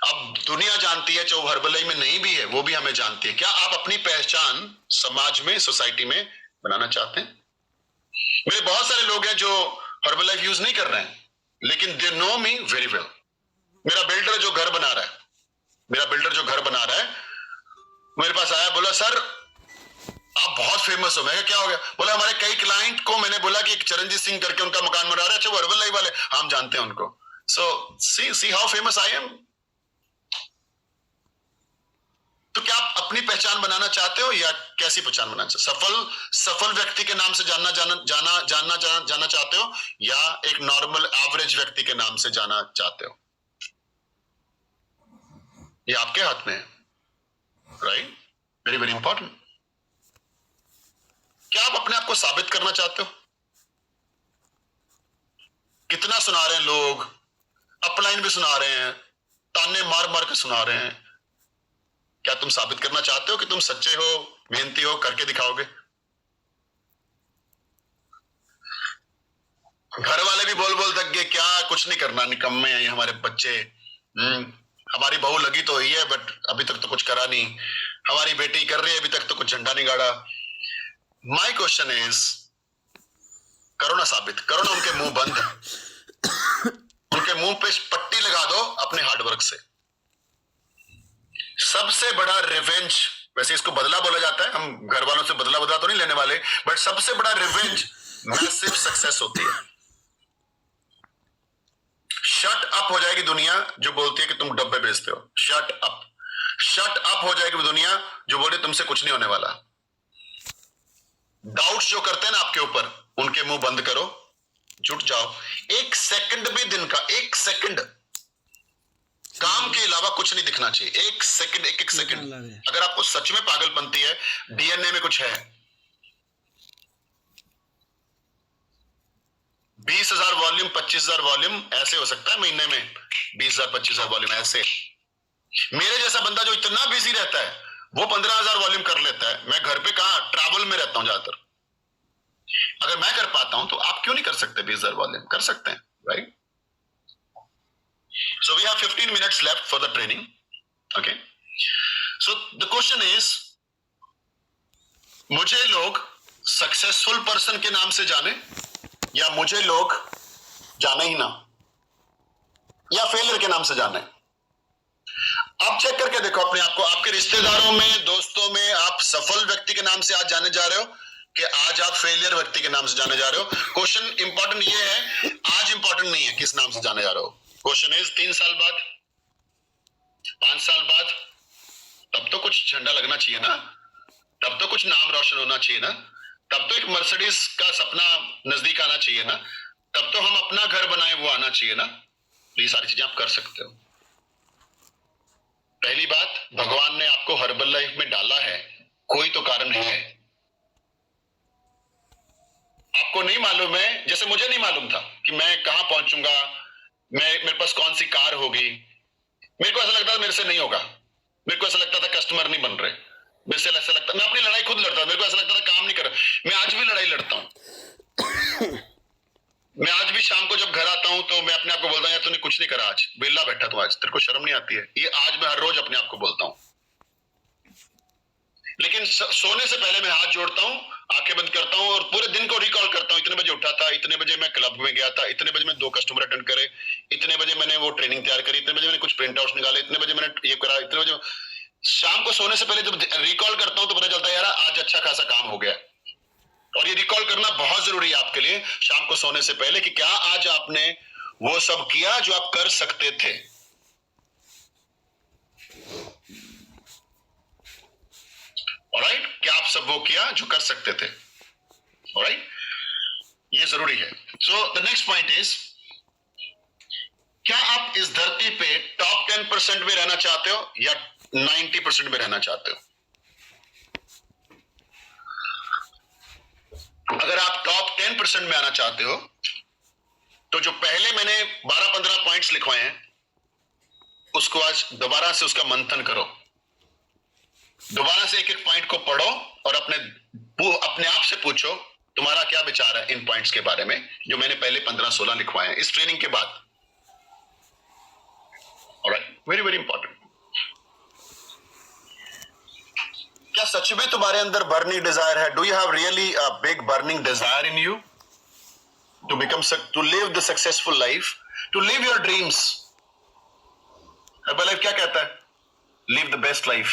Speaker 1: अब दुनिया जानती है, चाहे हर्बल में नहीं भी है वो भी हमें जानती है। क्या आप अपनी पहचान समाज में, सोसाइटी में बनाना चाहते हैं? मेरे बहुत सारे लोग हैं जो हर्बल लाइफ यूज नहीं कर रहे हैं, लेकिन they know me very well. मेरा बिल्डर जो घर बना रहा है, मेरा बिल्डर जो घर बना रहा है, मेरे पास आया, बोला सर आप बहुत फेमस हो। मैं क्या हो गया? बोला हमारे कई क्लाइंट को मैंने बोला कि चरणजीत सिंह करके उनका मकान बना रहा है, अच्छा वो हर्बल लाइफ वाले, हम जानते हैं उनको। So see how famous I am. तो क्या आप अपनी पहचान बनाना चाहते हो या कैसी पहचान बनाना चाहते हो? सफल व्यक्ति के नाम से जानना चाहते हो या एक नॉर्मल एवरेज व्यक्ति के नाम से जाना चाहते हो? ये आपके हाथ में है, राइट? Very very important. क्या आप अपने आप को साबित करना चाहते हो? कितना सुना रहे हैं लोग, अपलाइन भी सुना रहे हैं, ताने मार मार के सुना रहे हैं। क्या तुम साबित करना चाहते हो कि तुम सच्चे हो, मेहनती हो, करके दिखाओगे? घर वाले भी बोल बोल थक गए, क्या कुछ नहीं करना, निकम्मे हैं हमारे बच्चे। हमारी बहू लगी तो हुई है बट अभी तक तो कुछ करा नहीं, हमारी बेटी कर रही है अभी तक तो कुछ झंडा नहीं गाड़ा। माई क्वेश्चन इज, करो ना साबित, करो ना उनके मुंह बंद, उनके मुंह पे पट्टी लगा दो अपने हार्डवर्क से। सबसे बड़ा रिवेंज, वैसे इसको बदला बोला जाता है, हम घर वालों से बदला तो नहीं लेने वाले, बट सबसे बड़ा रिवेंज मैसिव सक्सेस होती है। शट अप हो जाएगी दुनिया जो बोलती है कि तुम डब्बे बेचते हो। शट अप हो जाएगी दुनिया जो बोले तुमसे कुछ नहीं होने वाला। डाउट्स जो करते हैं ना आपके ऊपर, उनके मुंह बंद करो, जुट जाओ। एक सेकंड भी दिन का, एक सेकंड काम के अलावा कुछ नहीं दिखना चाहिए। एक सेकंड, एक सेकंड। अगर आपको सच में पागलपंती है, डीएनए में कुछ है, 20,000 वॉल्यूम, 25,000 वॉल्यूम ऐसे हो सकता है महीने में, 20,000 25,000 वॉल्यूम ऐसे। मेरे जैसा बंदा जो इतना बिजी रहता है वो 15,000 वॉल्यूम कर लेता है। मैं घर पे कहां, ट्रैवल में रहता हूं ज्यादातर। अगर मैं कर पाता हूं तो आप क्यों नहीं कर सकते? 20,000 वॉल्यूम कर सकते हैं, right? So we have 15 minutes left for the training. Okay. So the question is, मुझे लोग सक्सेसफुल पर्सन के नाम से जाने या मुझे लोग जाने ही ना, या फेलियर के नाम से जाने? आप चेक करके देखो अपने आप को। आपके रिश्तेदारों में, दोस्तों में आप सफल व्यक्ति के नाम से आज जाने जा रहे हो कि आज आप फेलियर व्यक्ति के नाम से जाने जा रहे हो? क्वेश्चन इंपॉर्टेंट ये है, आज इंपॉर्टेंट नहीं है किस नाम से जाने जा रहे हो। क्वेश्चन इज 3 साल बाद, 5 साल बाद, तब तो कुछ झंडा लगना चाहिए ना, तब तो कुछ नाम रोशन होना चाहिए ना, तब तो एक मर्सिडीज का सपना नजदीक आना चाहिए ना, तब तो हम अपना घर बनाए वो आना चाहिए ना। ये सारी चीजें आप कर सकते हो। पहली बात, भगवान ने आपको हर्बल लाइफ में डाला है, कोई तो कारण है। आपको नहीं मालूम है, जैसे मुझे नहीं मालूम था कि मैं कहां पहुंचूंगा, मेरे पास कौन सी कार होगी। मेरे को ऐसा लगता था मेरे से नहीं होगा, मेरे को ऐसा लगता था कस्टमर नहीं बन रहे, मेरे से ऐसा लगता, मैं अपनी लड़ाई खुद लड़ता, मेरे को ऐसा लगता था काम नहीं कर रहा। मैं आज भी लड़ाई लड़ता हूं। मैं आज भी शाम को जब घर आता हूं तो मैं अपने आप को बोलता हूं यार तूने कुछ नहीं करा, आज बेला बैठा तू, आज तेरे को शर्म नहीं आती है? ये आज मैं हर रोज अपने आप को बोलता हूं। लेकिन सोने से पहले मैं हाथ जोड़ता हूं, आंखें बंद करता हूं और पूरे दिन को रिकॉल करता हूं। इतने बजे उठा था, इतने बजे मैं क्लब में गया था, इतने बजे मैं 2 कस्टमर अटेंड करे, इतने बजे मैंने वो ट्रेनिंग तैयार करी, इतने बजे मैंने कुछ प्रिंट आउट निकाले, इतने बजे मैंने ये करा, इतने बजे। शाम को सोने से पहले जब रिकॉल करता हूं तो पता चलता है यार आज अच्छा खासा काम हो गया। और ये रिकॉल करना बहुत जरूरी है आपके लिए शाम को सोने से पहले कि क्या आज आपने वो सब किया जो आप कर सकते थे। ऑलराइट, क्या आप सब वो किया जो कर सकते थे? ऑलराइट, ये जरूरी है। So the next point is, क्या आप इस धरती पे टॉप 10% में रहना चाहते हो या 90% में रहना चाहते हो? अगर आप टॉप 10% में आना चाहते हो तो जो पहले मैंने 12-15 पॉइंट्स लिखवाए हैं उसको आज दोबारा से उसका मंथन करो, दोबारा से एक एक पॉइंट को पढ़ो और अपने आप से पूछो तुम्हारा क्या विचार है इन पॉइंट्स के बारे में जो मैंने पहले 15-16 लिखवाए हैं। इस ट्रेनिंग के बाद वेरी वेरी इंपॉर्टेंट। क्या सच में तुम्हारे अंदर बर्निंग डिजायर है? Do you have really a big burning desire in you to become, to live the successful life, to live your dreams? Herbalife क्या कहता है? Live the best life.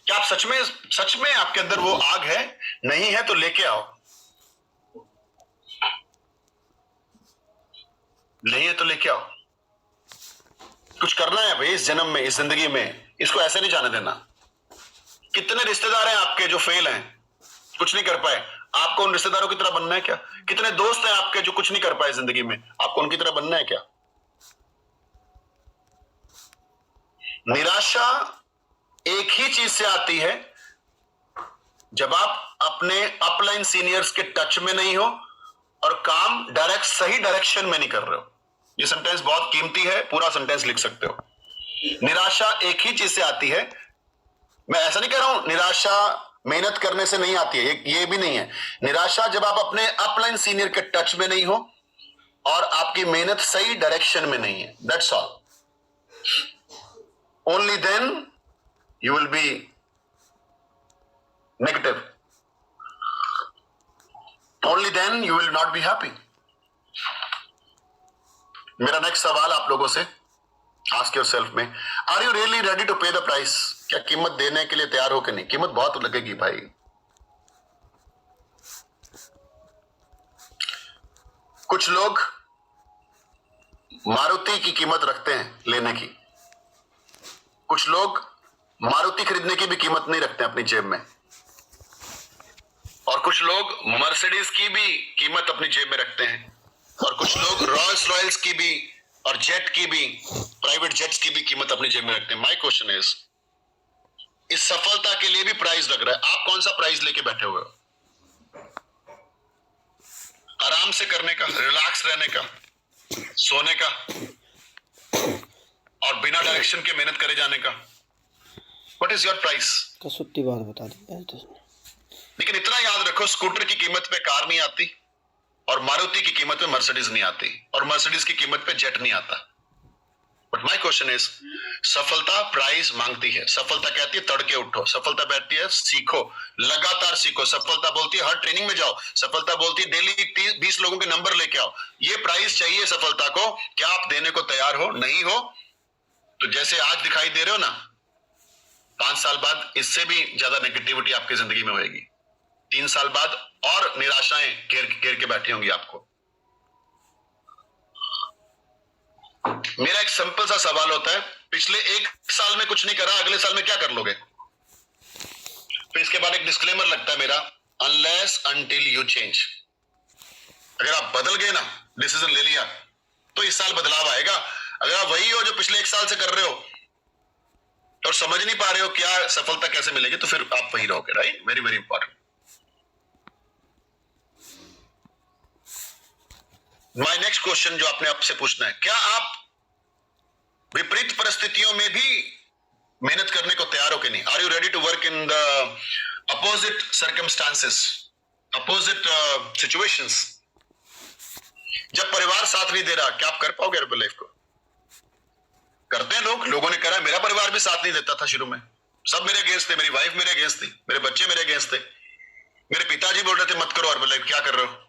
Speaker 1: क्या आप सच में आपके अंदर वो आग है? नहीं है तो लेके आओ। नहीं है तो लेके आओ। कुछ करना है भाई इस जन्म में, इस जिंदगी में, इसको ऐसे नहीं जाने देना। कितने रिश्तेदार हैं आपके जो फेल हैं, कुछ नहीं कर पाए? आपको उन रिश्तेदारों की तरह बनना है क्या? कितने दोस्त हैं आपके जो कुछ नहीं कर पाए जिंदगी में, आपको उनकी तरह बनना है क्या? निराशा एक ही चीज से आती है, जब आप अपने अपलाइन सीनियर्स के टच में नहीं हो और काम सही डायरेक्शन में नहीं कर रहे हो। ये सेंटेंस बहुत कीमती है, पूरा सेंटेंस लिख सकते हो। निराशा एक ही चीज से आती है। मैं ऐसा नहीं कह रहा हूं निराशा मेहनत करने से नहीं आती है, ये भी नहीं है। निराशा जब आप अपने अपलाइन सीनियर के टच में नहीं हो और आपकी मेहनत सही डायरेक्शन में नहीं है, that's all. Only then you will be negative, only then you will not be happy. मेरा नेक्स्ट सवाल आप लोगों से, आस्क योरसेल्फ में, are you really ready to pay the price? क्या कीमत देने के लिए तैयार हो कि नहीं? कीमत बहुत लगेगी भाई। कुछ लोग मारुति की कीमत रखते हैं लेने की, कुछ लोग मारुति खरीदने की भी कीमत नहीं रखते अपनी जेब में, और कुछ लोग मर्सिडीज की भी कीमत अपनी जेब में रखते हैं, और कुछ लोग रॉयल्स रॉयल्स की भी और जेट की भी, प्राइवेट जेट्स की भी कीमत अपनी जेब में रखते हैं। माय क्वेश्चन इज, इस सफलता के लिए भी प्राइस लग रहा है, आप कौन सा प्राइस लेके बैठे हुए हो? आराम से करने का, रिलैक्स रहने का, सोने का और बिना डायरेक्शन के मेहनत करे जाने का? What is your price?
Speaker 2: कसुत्ती बात बता दी।
Speaker 1: लेकिन इतना याद रखो, स्कूटर की कीमत पे कार नहीं आती, और मारुति की कीमत पे मर्सिडीज नहीं आती, और मर्सिडीज की कीमत पे जेट नहीं आता। बट माय क्वेश्चन इज, सफलता प्राइस मांगती है। सफलता कहती है तड़के उठो, सफलता बैठती है सीखो, लगातार सीखो, सफलता बोलती है हर ट्रेनिंग में जाओ, सफलता बोलती है डेली 20 लोगों के नंबर लेके आओ। ये प्राइस चाहिए सफलता को। क्या आप देने को तैयार हो? नहीं हो तो जैसे आज दिखाई दे रहे हो ना, 5 साल बाद इससे भी ज्यादा नेगेटिविटी आपकी जिंदगी में होगी। 3 साल बाद और निराशाएं घेर के बैठी होंगी आपको। मेरा एक सिंपल सा सवाल होता है, पिछले 1 साल में कुछ नहीं करा, अगले साल में क्या कर लोगे? फिर इसके बाद एक डिस्क्लेमर लगता है मेरा, अनलेस अनटिल यू चेंज। अगर आप बदल गए ना, डिसीजन ले लिया, तो इस साल बदलाव आएगा। अगर आप वही हो जो पिछले 1 साल से कर रहे हो और समझ नहीं पा रहे हो क्या सफलता कैसे मिलेगी, तो फिर आप वही रहोगे। Right, very very important. My next question जो आपने आपसे पूछना है, क्या आप विपरीत परिस्थितियों में भी मेहनत करने को तैयार हो कि नहीं? Are you ready to work in the opposite circumstances, opposite situations? जब परिवार साथ नहीं दे रहा, क्या आप कर पाओगे अर्बन लाइफ को? करते हैं लोग, लोगों ने करा, मेरा परिवार भी साथ नहीं देता था शुरू में, सब मेरे अगेंस्ट थे, मेरी वाइफ मेरे अगेंस्ट थी, मेरे बच्चे मेरे अगेंस्ट थे, मेरे पिताजी बोल रहे थे मत करो अर्बन लाइफ, क्या कर रहे हो?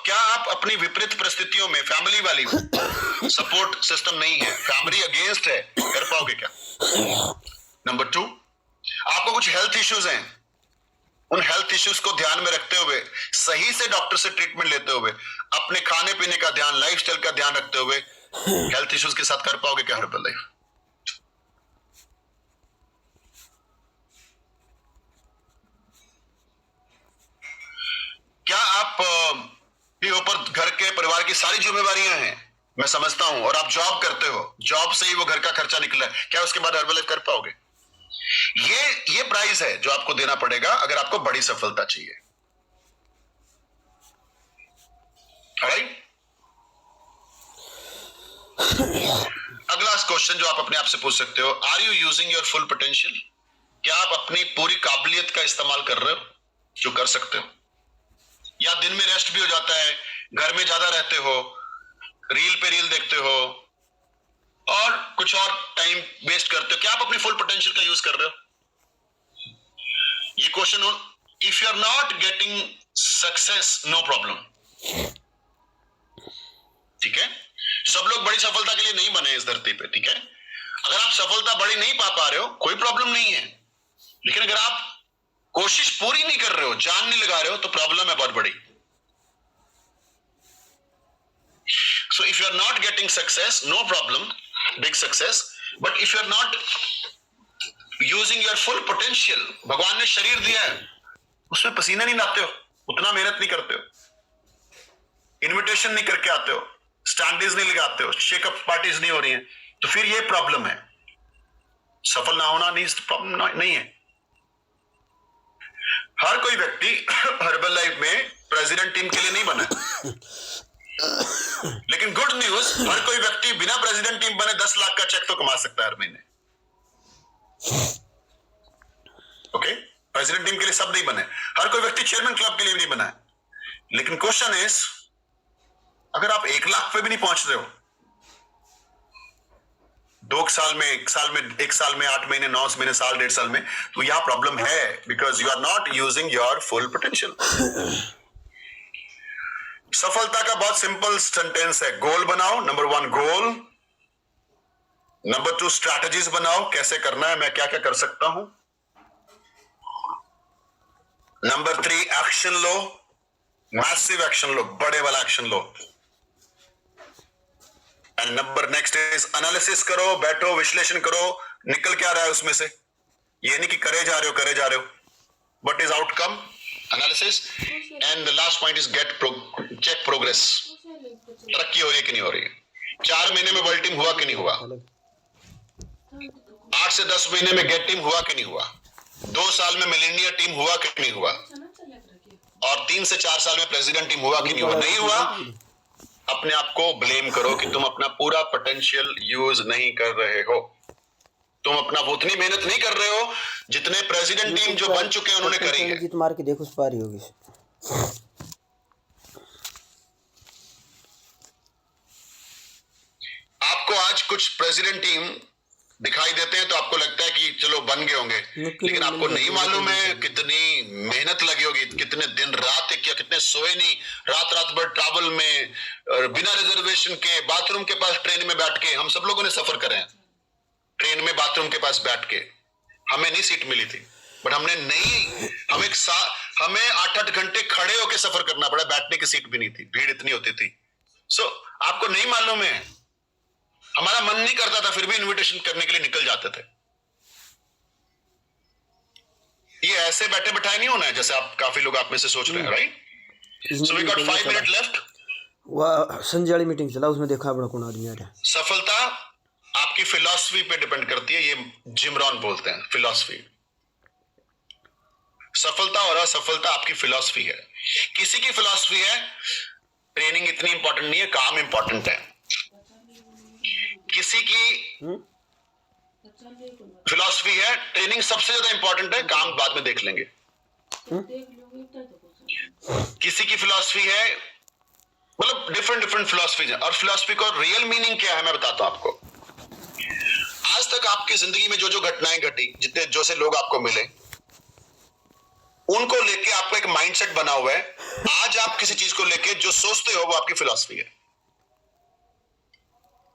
Speaker 1: क्या आप अपनी विपरीत परिस्थितियों में, फैमिली वाली सपोर्ट सिस्टम नहीं है, फैमिली अगेंस्ट है, कर पाओगे क्या? नंबर 2, आपको कुछ हेल्थ इश्यूज हैं, उन हेल्थ इश्यूज को ध्यान में रखते हुए, सही से डॉक्टर से ट्रीटमेंट लेते हुए, अपने खाने पीने का ध्यान, लाइफस्टाइल का ध्यान रखते हुए हेल्थ इश्यूज के साथ कर पाओगे क्या हर्बल लाइफ? क्या आप के ऊपर घर के परिवार की सारी जिम्मेवारियां हैं, मैं समझता हूं, और आप जॉब करते हो, जॉब से ही वो घर का खर्चा निकला है, क्या उसके बाद हर्बल लाइफ कर पाओगे? ये प्राइस है जो आपको देना पड़ेगा अगर आपको बड़ी सफलता चाहिए। राइट? अगला क्वेश्चन जो आप अपने आप से पूछ सकते हो, are you using your full potential? क्या आप अपनी पूरी काबिलियत का इस्तेमाल कर रहे हो जो कर सकते हो? या दिन में रेस्ट भी हो जाता है, घर में ज्यादा रहते हो, रील पे रील देखते हो, और कुछ और टाइम वेस्ट करते हो? क्या आप अपनी फुल पोटेंशियल का यूज कर रहे हो? ये क्वेश्चन हो, if you are not getting success, no problem, ठीक है? सब लोग बड़ी सफलता के लिए नहीं बने इस धरती पे, ठीक है? अगर आप सफलता बड़ी नहीं पा रहे हो, कोई प्रॉब्लम नहीं है, लेकिन अगर आप कोशिश पूरी नहीं कर रहे हो, जान नहीं लगा रहे हो, तो प्रॉब्लम है बहुत बड़ी। So if you are not getting success, no problem, big success. But if you are not using your full potential, भगवान ने शरीर दिया है, उसमें पसीना नहीं लाते हो, उतना मेहनत नहीं करते हो, इनविटेशन नहीं करके आते हो, स्टैंडीज नहीं लगाते हो, शेकअप पार्टीज नहीं हो रही हैं, तो फिर ये प्रॉब्लम है। सफल ना होना नहीं प्रॉब्लम नहीं है। हर कोई व्यक्ति हर्बल लाइफ में प्रेसिडेंट टीम के लिए नहीं बना है। लेकिन गुड न्यूज, हर कोई व्यक्ति बिना प्रेसिडेंट टीम बने 10 लाख का चेक तो कमा सकता है हर महीने। ओके, प्रेसिडेंट टीम के लिए सब नहीं बने, हर कोई व्यक्ति चेयरमैन क्लब के लिए भी नहीं बना है। लेकिन क्वेश्चन इज, अगर आप 1 लाख पे भी नहीं पहुंच रहे हो, 2 साल में, 1 साल में 8 महीने, 9 महीने, साल, 1.5 साल में, तो यह प्रॉब्लम है, because you are not using your full potential. सफलता का बहुत सिंपल सेंटेंस है, गोल बनाओ, नंबर 1 गोल, नंबर 2 स्ट्रैटेजीज बनाओ, कैसे करना है, मैं क्या क्या कर सकता हूं, नंबर 3 एक्शन लो, मैसिव एक्शन लो, बड़े वाला action low, and number next is analysis करो, बैठो, विश्लेषण करो, निकल क्या रहा है उसमें से। ये नहीं कि करे जा रहे हो, what is outcome, analysis, and the last point is check progress, तरक्की हो रही है कि नहीं हो रही है, 4 महीने में वर्ल्ड टीम हुआ कि नहीं हुआ, 8 से 10 महीने में गेट टीम हुआ कि नहीं हुआ, 2 साल में मिलेनियर टीम हुआ कि नहीं हुआ, और 3 से 4 साल में प्रेसिडेंट टीम हुआ कि नहीं हुआ। नहीं हुआ, अपने आप को ब्लेम करो कि तुम अपना पूरा पोटेंशियल यूज नहीं कर रहे हो, तुम अपना उतनी मेहनत नहीं कर रहे हो जितने प्रेसिडेंट टीम जो बन चुके हैं उन्होंने करी है।
Speaker 2: जीत मार के देखो, उस पार ही होगी।
Speaker 1: आपको आज कुछ प्रेसिडेंट टीम दिखाई देते हैं तो आपको लगता है कि चलो बन गए होंगे, लेकिन आपको नहीं मालूम है कितनी मेहनत लगी होगी, कितने दिन रात किया, कितने सोए नहीं, रात भर ट्रैवल में, बिना रिजर्वेशन के, बाथरूम के पास ट्रेन में बैठ के, हम सब लोगों ने सफर करे हैं, ट्रेन में बाथरूम के पास बैठ के, हमें नहीं सीट मिली थी, बट हमें 8-8 घंटे खड़े होकर सफर करना पड़ा, बैठने की सीट भी नहीं थी, भीड़ इतनी होती थी। सो आपको नहीं मालूम है, हमारा मन नहीं करता था, फिर भी इनविटेशन करने के लिए निकल जाते थे। ये ऐसे बैठे बैठाए नहीं होना है जैसे आप, काफी लोग आप में से सोच रहे हैं, right? So we got 5 minute left.
Speaker 2: वह संजय वाली मीटिंग चला, उसमें देखा बड़ा कौन आदमी आ रहा है।
Speaker 1: सफलता आपकी फिलॉसफी पे डिपेंड करती है, ये जिम रॉन बोलते हैं फिलॉसफी। सफलता और असफलता आपकी फिलॉसफी है। किसी की फिलॉसफी है ट्रेनिंग इतनी इंपॉर्टेंट नहीं है, काम इंपॉर्टेंट है। किसी की फिलॉसफी है ट्रेनिंग सबसे ज्यादा इंपॉर्टेंट है, काम बाद में देख लेंगे। किसी की फिलॉसफी है, मतलब डिफरेंट फिलॉसफीज है, और फिलॉसफी का रियल मीनिंग क्या है मैं बताता हूं आपको। आज तक आपकी जिंदगी में जो जो घटनाएं घटी, जितने जो से लोग आपको मिले, उनको लेके आपका एक माइंडसेट बना हुआ है। आज आप किसी चीज को लेके जो सोचते हो वो आपकी फिलॉसफी है,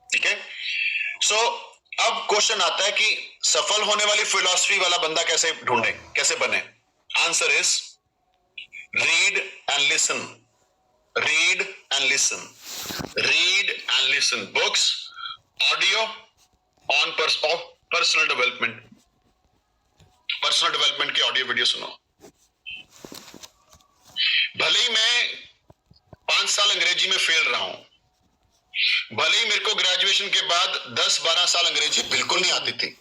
Speaker 1: ठीक है? सो अब क्वेश्चन आता है कि सफल होने वाली फिलॉसफी वाला बंदा कैसे ढूंढे, कैसे बने? Answer is read and listen, read and listen, read and listen books, audio on personal development के ऑडियो वीडियो सुनो। भले ही मैं 5 साल अंग्रेजी में फेल रहा हूं, भले ही मेरे को ग्रेजुएशन के बाद 10-12 साल अंग्रेजी बिल्कुल नहीं आती थी,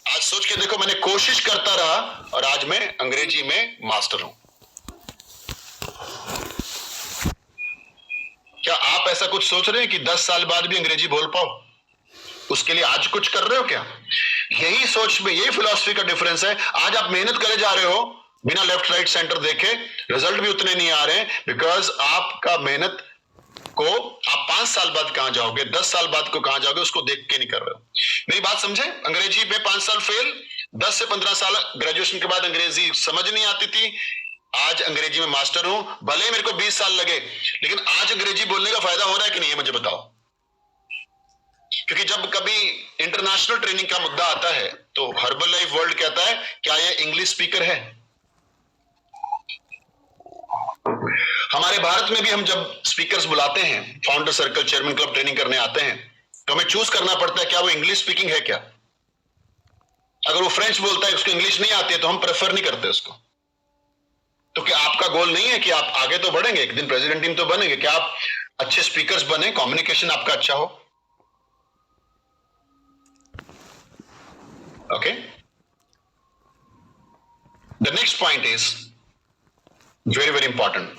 Speaker 1: आज सोच के देखो मैंने कोशिश करता रहा और आज मैं अंग्रेजी में मास्टर हूं। क्या आप ऐसा कुछ सोच रहे हैं कि 10 साल बाद भी अंग्रेजी बोल पाओ? उसके लिए आज कुछ कर रहे हो क्या? यही सोच में, यही फिलॉसफी का डिफरेंस है। आज आप मेहनत करे जा रहे हो बिना लेफ्ट राइट सेंटर देखे, रिजल्ट भी उतने नहीं आ रहे हैं, बिकॉज आपका मेहनत को आप 5 साल बाद कहां जाओगे, 10 साल बाद को कहां जाओगे, उसको देख के नहीं कर रहे हो। मेरी बात समझे? अंग्रेजी में 5 साल फेल, 10 से 15 साल ग्रेजुएशन के बाद अंग्रेजी समझ नहीं आती थी, आज अंग्रेजी में मास्टर हूं, भले ही मेरे को 20 साल लगे, लेकिन आज अंग्रेजी बोलने का फायदा हो रहा है कि नहीं, ये मुझे बताओ। क्योंकि जब कभी इंटरनेशनल ट्रेनिंग का मुद्दा आता है तो हर्बल लाइफ वर्ल्ड कहता है क्या ये इंग्लिश स्पीकर है। हमारे भारत में भी हम जब स्पीकर्स बुलाते हैं, founder circle, chairman club training करने आते हैं, तो हमें चूज करना पड़ता है क्या वो इंग्लिश स्पीकिंग है क्या। अगर वो फ्रेंच बोलता है, उसको इंग्लिश नहीं आती है, तो हम प्रेफर नहीं करते उसको। तो क्या आपका गोल नहीं है कि आप आगे तो बढ़ेंगे, एक दिन प्रेसिडेंट टीम तो बनेंगे, क्या आप अच्छे स्पीकर्स बने, कम्युनिकेशन आपका अच्छा हो। Okay, the next point is very very important.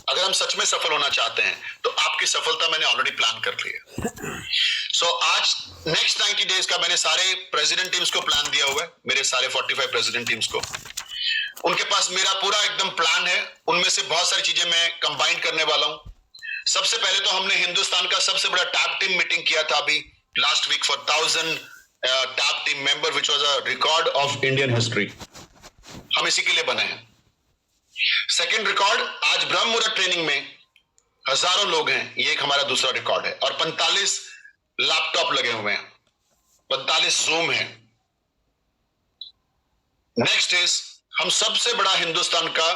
Speaker 1: अगर हम सच में सफल होना चाहते हैं तो आपकी सफलता मैंने ऑलरेडी प्लान कर ली है। सो आज नेक्स्ट 90 डेज का मैंने सारे प्रेसिडेंट टीम्स को प्लान दिया हुआ है, मेरे सारे 45 प्रेसिडेंट टीम्स को। उनके पास मेरा पूरा एकदम प्लान है, उनमें से बहुत सारी चीजें मैं कंबाइन करने वाला हूं। सबसे पहले तो हमने हिंदुस्तान का सबसे बड़ा टैब टीम मीटिंग किया था अभी last week for 1000 tab team member, which was a record of Indian history. हम इसी के लिए बने हैं। सेकंड रिकॉर्ड, आज ब्रह्म मुहूर्त ट्रेनिंग में हजारों लोग हैं, ये एक हमारा दूसरा रिकॉर्ड है, और 45 लैपटॉप लगे हुए हैं, 45 जूम है। नेक्स्ट इज हम सबसे बड़ा हिंदुस्तान का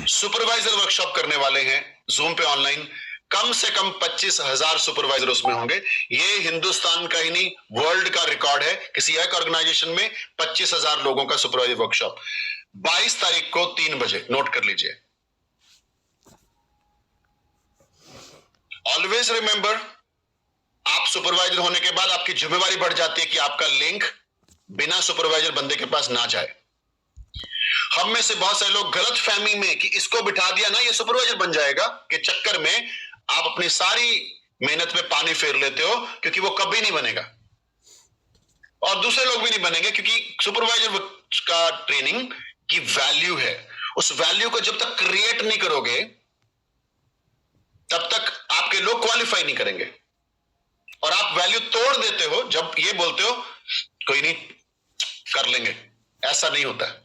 Speaker 1: सुपरवाइजर वर्कशॉप करने वाले हैं जूम पे ऑनलाइन। कम से कम 25,000 सुपरवाइजर उसमें होंगे। ये हिंदुस्तान का ही नहीं, वर्ल्ड का रिकॉर्ड है किसी एक ऑर्गेनाइजेशन में 25,000 लोगों का सुपरवाइजर वर्कशॉप। 22 तारीख को 3 बजे, नोट कर लीजिए। ऑलवेज रिमेंबर, आप सुपरवाइजर होने के बाद आपकी जिम्मेवारी बढ़ जाती है कि आपका लिंक बिना सुपरवाइजर बंदे के पास ना जाए। हम में से बहुत सारे लोग गलत फहमी में कि इसको बिठा दिया ना ये सुपरवाइजर बन जाएगा के चक्कर में आप अपनी सारी मेहनत में पानी फेर लेते हो, क्योंकि वो कभी नहीं बनेगा और दूसरे लोग भी नहीं बनेंगे, क्योंकि सुपरवाइजर का ट्रेनिंग की वैल्यू है। उस वैल्यू को जब तक क्रिएट नहीं करोगे तब तक आपके लोग क्वालिफाई नहीं करेंगे, और आप वैल्यू तोड़ देते हो जब ये बोलते हो कोई नहीं कर लेंगे। ऐसा नहीं होता है।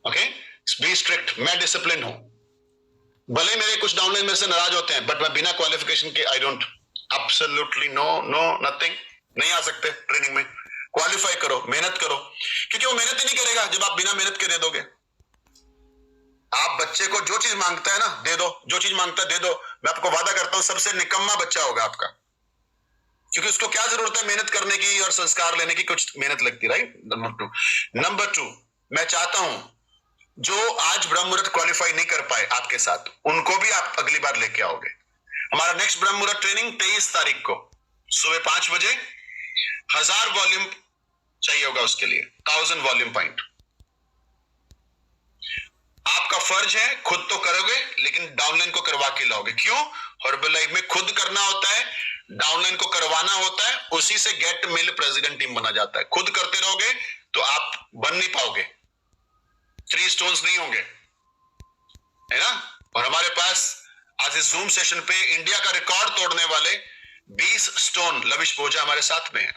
Speaker 1: Okay, be strict. मैं डिसिप्लिन हूं, भले मेरे कुछ डाउनलाइन मेरे से नाराज होते हैं, बट मैं बिना क्वालिफिकेशन के I don't, absolutely know nothing, नहीं आ सकते ट्रेनिंग में। क्वालिफाई करो, मेहनत करो, क्योंकि वो मेहनत ही नहीं करेगा जब आप बिना मेहनत के दे दोगे। आप बच्चे को जो चीज मांगता है ना दे दो, जो चीज मांगता है दे दो। मैं आपको वादा करता हूं सबसे निकम्मा बच्चा होगा आपका, क्योंकि उसको क्या जरूरत है मेहनत करने की और संस्कार लेने की, कुछ मेहनत लगती है, राइट। नंबर 2, मैं चाहता हूं जो आज ब्रह्म मुहूर्त क्वालिफाई नहीं कर पाए आपके साथ, उनको भी आप अगली बार लेके आओगे। हमारा नेक्स्ट ब्रह्म मुहूर्त ट्रेनिंग 23 तारीख को सुबह 5 बजे, 1000 वॉल्यूम चाहिए होगा उसके लिए, 1000 वॉल्यूम पॉइंट। आपका फर्ज है, खुद तो करोगे लेकिन डाउनलाइन को करवा के लाओगे। क्यों? हर्बल लाइफ में खुद करना होता है, डाउनलाइन को करवाना होता है, उसी से गेट मिल प्रेसिडेंट टीम बना जाता है। खुद करते रहोगे तो आप बन नहीं पाओगे, 3 स्टोन्स नहीं होंगे, है ना। और हमारे पास आज इस जूम सेशन पे इंडिया का रिकॉर्ड तोड़ने वाले 20 स्टोन लविश भोजा हमारे साथ में है।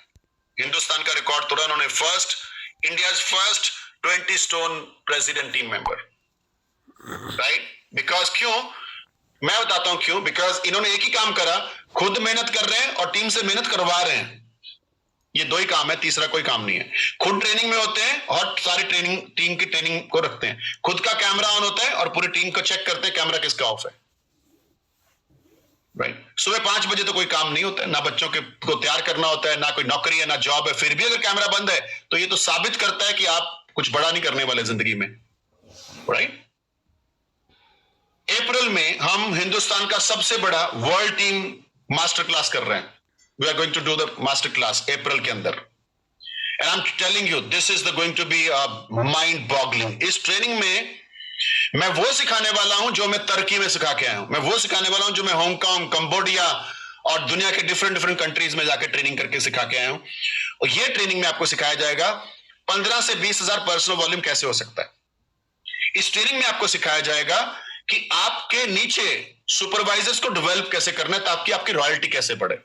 Speaker 1: हिंदुस्तान का रिकॉर्ड तोड़ा उन्होंने, India's first 20 stone president team member, right. Because क्यों, मैं बताता हूं क्यों। बिकॉज इन्होंने एक ही काम करा, खुद मेहनत कर रहे हैं और टीम से मेहनत करवा रहे हैं। ये 2 ही काम है, तीसरा कोई काम नहीं है। खुद ट्रेनिंग में होते हैं और सारी टीम की ट्रेनिंग को रखते हैं। खुद का कैमरा ऑन होता है और पूरी टीम को चेक करते हैं कैमरा किसका ऑफ है, राइट। सुबह 5 बजे तो कोई काम नहीं होता है, ना बच्चों को तैयार करना होता है, ना कोई नौकरी है, ना जॉब है। फिर भी अगर कैमरा बंद है तो ये तो साबित करता है कि आप कुछ बड़ा नहीं करने वाले जिंदगी में, राइट। अप्रैल में हम हिंदुस्तान का सबसे बड़ा वर्ल्ड टीम मास्टर क्लास कर रहे हैं। We are going to do the master class अप्रैल के अंदर, and I am telling you this is going to be mind boggling. इस ट्रेनिंग में मैं वो सिखाने वाला हूं जो मैं तुर्की में सिखा के आया हूं, मैं वो सिखाने वाला हूं जो मैं हांगकांग, कंबोडिया और दुनिया के डिफरेंट कंट्रीज में जाकर ट्रेनिंग करके सिखा के आया हूं। और ये ट्रेनिंग में आपको सिखाया जाएगा 15 से 20,000 पर्सनल वॉल्यूम कैसे हो सकता है। इस ट्रेनिंग में आपको सिखाया जाएगा कि आपके नीचे सुपरवाइजर्स को डेवलप कैसे करना है ताकि आपकी रॉयल्टी कैसे बढ़े।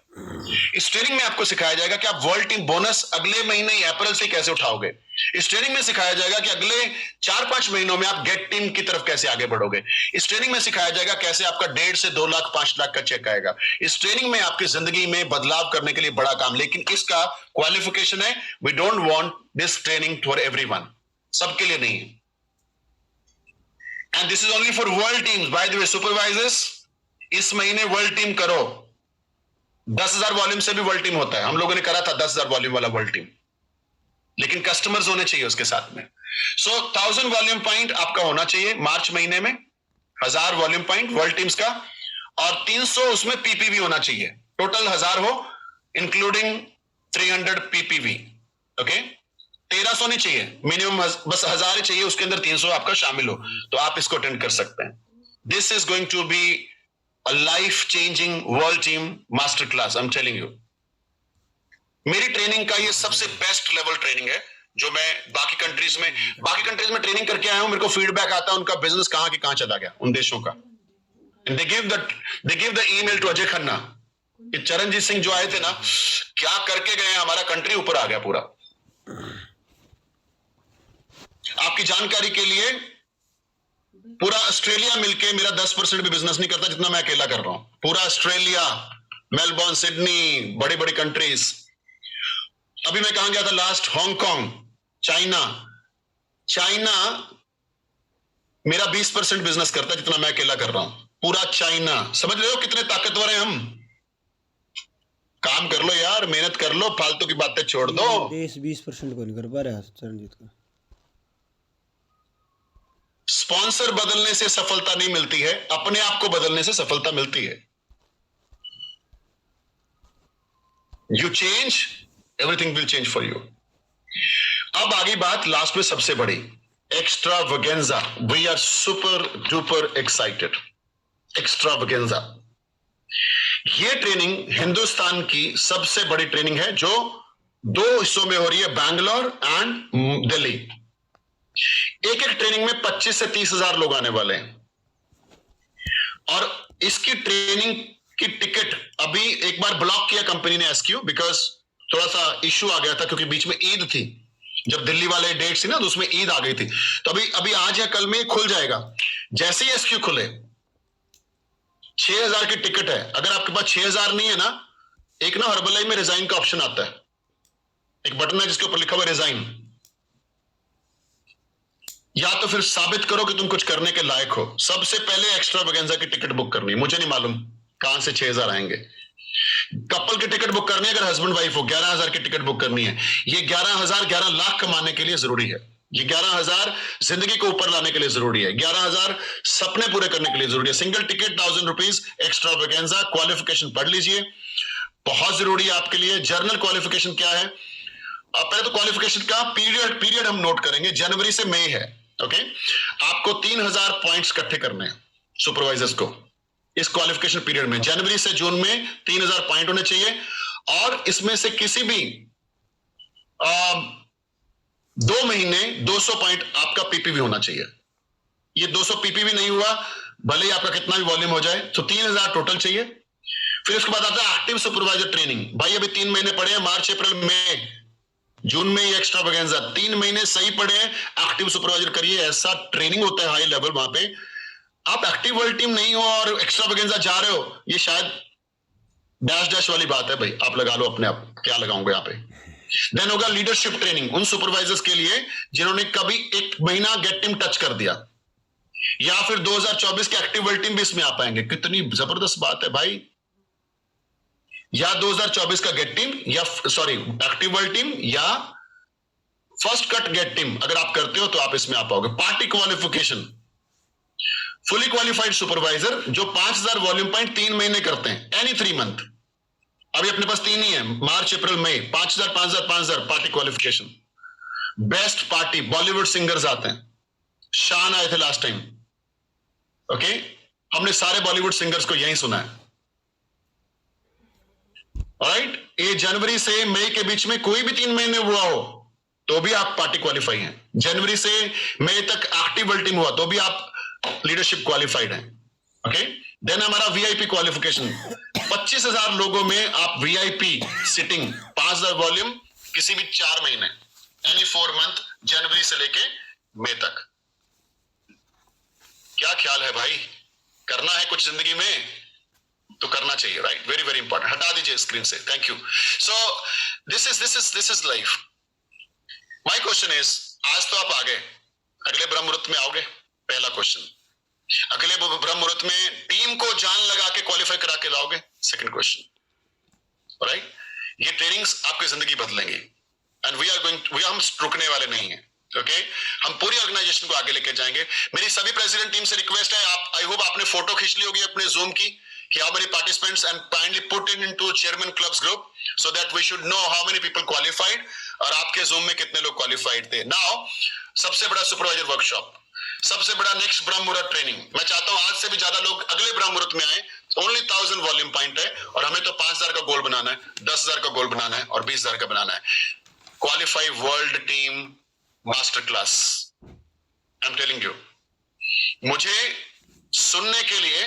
Speaker 1: इस ट्रेनिंग में आपको सिखाया जाएगा कि आप वर्ल्ड टीम बोनस अगले महीने अप्रैल से कैसे उठाओगे। इस ट्रेनिंग में सिखाया जाएगा कि अगले 4-5 महीनों में आप गेट टीम की तरफ कैसे आगे बढ़ोगे। इस ट्रेनिंग में सिखाया जाएगा कैसे आपका 1.5 से 2 लाख 5 लाख का चेक आएगा। इस ट्रेनिंग में आपकी जिंदगी में बदलाव करने के लिए बड़ा काम, लेकिन इसका क्वालिफिकेशन है, we don't want this training for everyone, सबके लिए नहीं है। And this is only for world teams. By the way supervisors, इस महीने वर्ल्ड टीम करो। 10,000 वॉल्यूम से भी वर्ल्ड टीम होता है, हम लोगों ने करा था 10,000 वॉल्यूम वाला वर्ल्ड टीम, लेकिन कस्टमर्स होने चाहिए उसके साथ में। सो 1000 वॉल्यूम पॉइंट आपका होना चाहिए मार्च महीने में, 1000 वॉल्यूम पॉइंट वर्ल्ड टीम्स का, और 300 उसमें पीपीवी होना चाहिए। टोटल 1000 हो इंक्लूडिंग 300 पीपीवी। ओके, 1300 नहीं चाहिए, मिनिमम बस 1000 ही चाहिए, उसके अंदर 300 आपका शामिल हो, तो आप इसको अटेंड कर सकते हैं। This is going to be a life changing world team master class, I am telling you. मेरी ट्रेनिंग का ये सबसे बेस्ट लेवल ट्रेनिंग है जो मैं बाकी कंट्रीज में ट्रेनिंग करके आया हूं। मेरे को फीडबैक आता है उनका बिजनेस कहां के कहां चला गया उन देशों का। They give the email to Ajay Khanna कि चरणजीत सिंह जो आए थे ना, क्या करके गए, हमारा कंट्री ऊपर आ गया पूरा। आपकी जानकारी के लिए, पूरा ऑस्ट्रेलिया मिलके मेरा 10% भी बिजनेस नहीं करता जितना मैं अकेला कर रहा हूं। पूरा ऑस्ट्रेलिया, मेलबर्न, सिडनी, बड़ी बड़ी कंट्रीज। अभी मैं कहां गया था लास्ट? हांगकांग, चाइना मेरा 20% बिजनेस करता है जितना मैं अकेला कर रहा हूं। पूरा चाइना, समझ रहे हो कितने ताकतवर हैं हम? काम कर लो यार, मेहनत कर लो, फालतू की बातें छोड़ दो।
Speaker 2: देश 20% को नहीं कर पा रहा चरणजीत का।
Speaker 1: स्पॉन्सर बदलने से सफलता नहीं मिलती है, अपने आप को बदलने से सफलता मिलती है। You change, everything will change for you. अब आगे बात लास्ट में सबसे बड़ी, extravaganza. We are super duper excited. Extravaganza, ये ट्रेनिंग हिंदुस्तान की सबसे बड़ी ट्रेनिंग है जो 2 हिस्सों में हो रही है, बैंगलोर एंड दिल्ली। एक एक ट्रेनिंग में 25 से 30 हजार लोग आने वाले हैं, और इसकी ट्रेनिंग की टिकट अभी एक बार ब्लॉक किया कंपनी ने एसक्यू, बिकॉज थोड़ा सा इश्यू आ गया था, क्योंकि बीच में ईद थी, जब दिल्ली वाले डेट थी ना, तो उसमें ईद आ गई थी। तो अभी आज या कल में खुल जाएगा। जैसे ही एसक्यू खुले, 6000 की टिकट है। अगर आपके पास 6000 नहीं है ना, एक ना हर्बलाई में रिजाइन का ऑप्शन आता है, एक बटन है जिसके ऊपर लिखा हुआ रिजाइन। या तो फिर साबित करो कि तुम कुछ करने के लायक हो। सबसे पहले एक्स्ट्रावेगेंजा की टिकट बुक करनी है। मुझे नहीं मालूम कहां से 6000 आएंगे। कपल की टिकट बुक करनी है, अगर हस्बैंड वाइफ हो, 11,000 की टिकट बुक करनी है। ये 11,000 11 लाख कमाने के लिए जरूरी है। ये 11,000 जिंदगी को ऊपर लाने के लिए जरूरी है। 11,000 सपने पूरे करने के लिए जरूरी है। Single ticket 1000 rupees extravaganza. Qualification पढ़ लीजिए, बहुत जरूरी है आपके लिए। जर्नल क्वालिफिकेशन क्या है? पहले तो क्वालिफिकेशन का पीरियड हम नोट करेंगे। जनवरी से मई है। ओके, आपको 3000 पॉइंट्स इकट्ठे करने हैं सुपरवाइजर्स को इस क्वालिफिकेशन पीरियड में। जनवरी से जून में 3000 पॉइंट होने चाहिए, और इसमें से किसी भी 2 महीने 200 पॉइंट आपका पीपीवी होना चाहिए। ये 200 पीपीवी नहीं हुआ, भले ही आपका कितना भी वॉल्यूम हो जाए, तो 3000 टोटल चाहिए। फिर उसके बाद आता है एक्टिव सुपरवाइजर ट्रेनिंग। भाई अभी 3 महीने पड़े हैं, मार्च अप्रैल मई जून में, ये एक्स्ट्रावेगेंजा 3 महीने सही पड़े हैं, एक्टिव सुपरवाइजर करिए। ऐसा ट्रेनिंग होता है हाई लेवल वहां पे। आप एक्टिव वर्ल्ड टीम नहीं हो और एक्स्ट्रावेगेंजा जा रहे हो, ये शायद डैश डैश वाली बात है भाई। आप लगा लो अपने आप, क्या लगाऊंगा यहाँ पे। देन होगा लीडरशिप ट्रेनिंग उन सुपरवाइजर्स के लिए जिन्होंने कभी 1 महीना गेट टीम टच कर दिया, या फिर 2024 के एक्टिव वर्ल्ड टीम भी इसमें आ पाएंगे। कितनी जबरदस्त बात है भाई। या 2024 का गेट टीम, या सॉरी एक्टिव वर्ल्ड टीम, या फर्स्ट कट गेट टीम अगर आप करते हो तो आप इसमें आ पाओगे। Party qualification, fully qualified supervisor जो 5000 वॉल्यूम पॉइंट 3 महीने करते हैं, एनी 3 मंथ। अभी अपने पास 3 ही है, मार्च अप्रैल मई, 5000 5000 5000 party qualification. Best party Bollywood singers आते हैं, शान आए थे लास्ट टाइम। ओके, हमने सारे बॉलीवुड सिंगर्स को यहीं सुना है। राइट, ये जनवरी से मई के बीच में कोई भी 3 महीने हुआ हो तो भी आप पार्टी क्वालिफाई हैं। जनवरी से मई तक एक्टिव वर्ल्ड टीम हुआ तो भी आप लीडरशिप क्वालिफाइड हैं। ओके, देन हमारा वीआईपी क्वालिफिकेशन, 25,000 लोगों में आप वीआईपी सिटिंग 5,000 वॉल्यूम किसी भी 4 महीने, एनी 4 मंथ, जनवरी से लेके मई तक। क्या ख्याल है भाई, करना है कुछ जिंदगी में तो करना चाहिए, राइट? Very very important. हटा दीजिए स्क्रीन से, thank you. So this is life. My question is, आज तो आप आ गए, अगले ब्रह्म मुहूर्त में आओगे? पहला क्वेश्चन। अगले ब्रह्म मुहूर्त में टीम को जान लगा के क्वालिफाई करा के लाओगे? Second question, right? ये ट्रेनिंग्स आपकी जिंदगी बदलेंगे एंड हम रुकने वाले नहीं है, ओके? हम पूरी ऑर्गेनाइजेशन को आगे लेके जाएंगे। मेरी सभी प्रेसिडेंट टीम से रिक्वेस्ट है, आप, आई होप आपने फोटो खींच ली होगी अपने जूम की, कि how many participants, and kindly put in into chairman clubs group so that we should know how many people qualified, और आपके जूम में कितने लोग क्वालिफाइड थे। नाउ सबसे बड़ा सुपरवाइजर वर्कशॉप, सबसे बड़ा नेक्स्ट ब्रह्म मुहूर्त ट्रेनिंग, मैं चाहता हूं आज से भी ज्यादा लोग अगले ब्रह्म मुहूर्त में आए। ओनली 1000 वॉल्यूम पॉइंट है, और हमें तो 5,000 का गोल बनाना है, 10,000 का गोल बनाना है, और 20,000 का बनाना है। Qualify world team master class, I am telling you. मुझे सुनने के लिए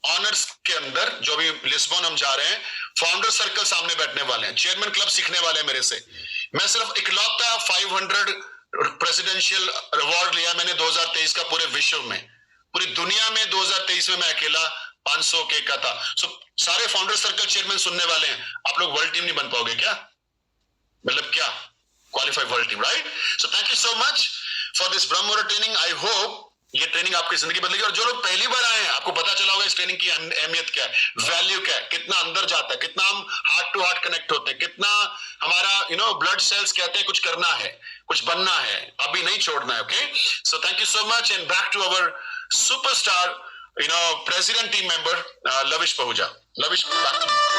Speaker 1: ऑनर्स के अंदर जो भी लिस्बन हम जा रहे हैं, फाउंडर सर्कल सामने बैठने वाले हैं, चेयरमैन क्लब सीखने वाले हैं मेरे से। मैं सिर्फ इकलौता 500 प्रेसिडेंशियल अवार्ड लिया मैंने 2023 का पूरे विश्व में, पूरी दुनिया में 2023 में मैं अकेला 500 के का था। सो सारे फाउंडर सर्कल चेयरमैन सुनने वाले हैं, आप लोग वर्ल्ड टीम नहीं बन पाओगे क्या? मतलब क्या? Qualify world team, right? So thank you so much for this ब्रह्म मुहूर्त ट्रेनिंग। आई होप ये ट्रेनिंग आपकी जिंदगी बदलेगी, और जो लोग पहली बार आए हैं आपको पता चला होगा इस ट्रेनिंग की अहमियत क्या है, वैल्यू क्या है, कितना अंदर जाता है, कितना हम हार्ट टू हार्ट कनेक्ट होते हैं, कितना हमारा ब्लड सेल्स कहते हैं कुछ करना है, कुछ बनना है, अभी नहीं छोड़ना है, okay? So thank you so much, and back to our superstar president team member Lavish Pahuja. Lavish, back to you.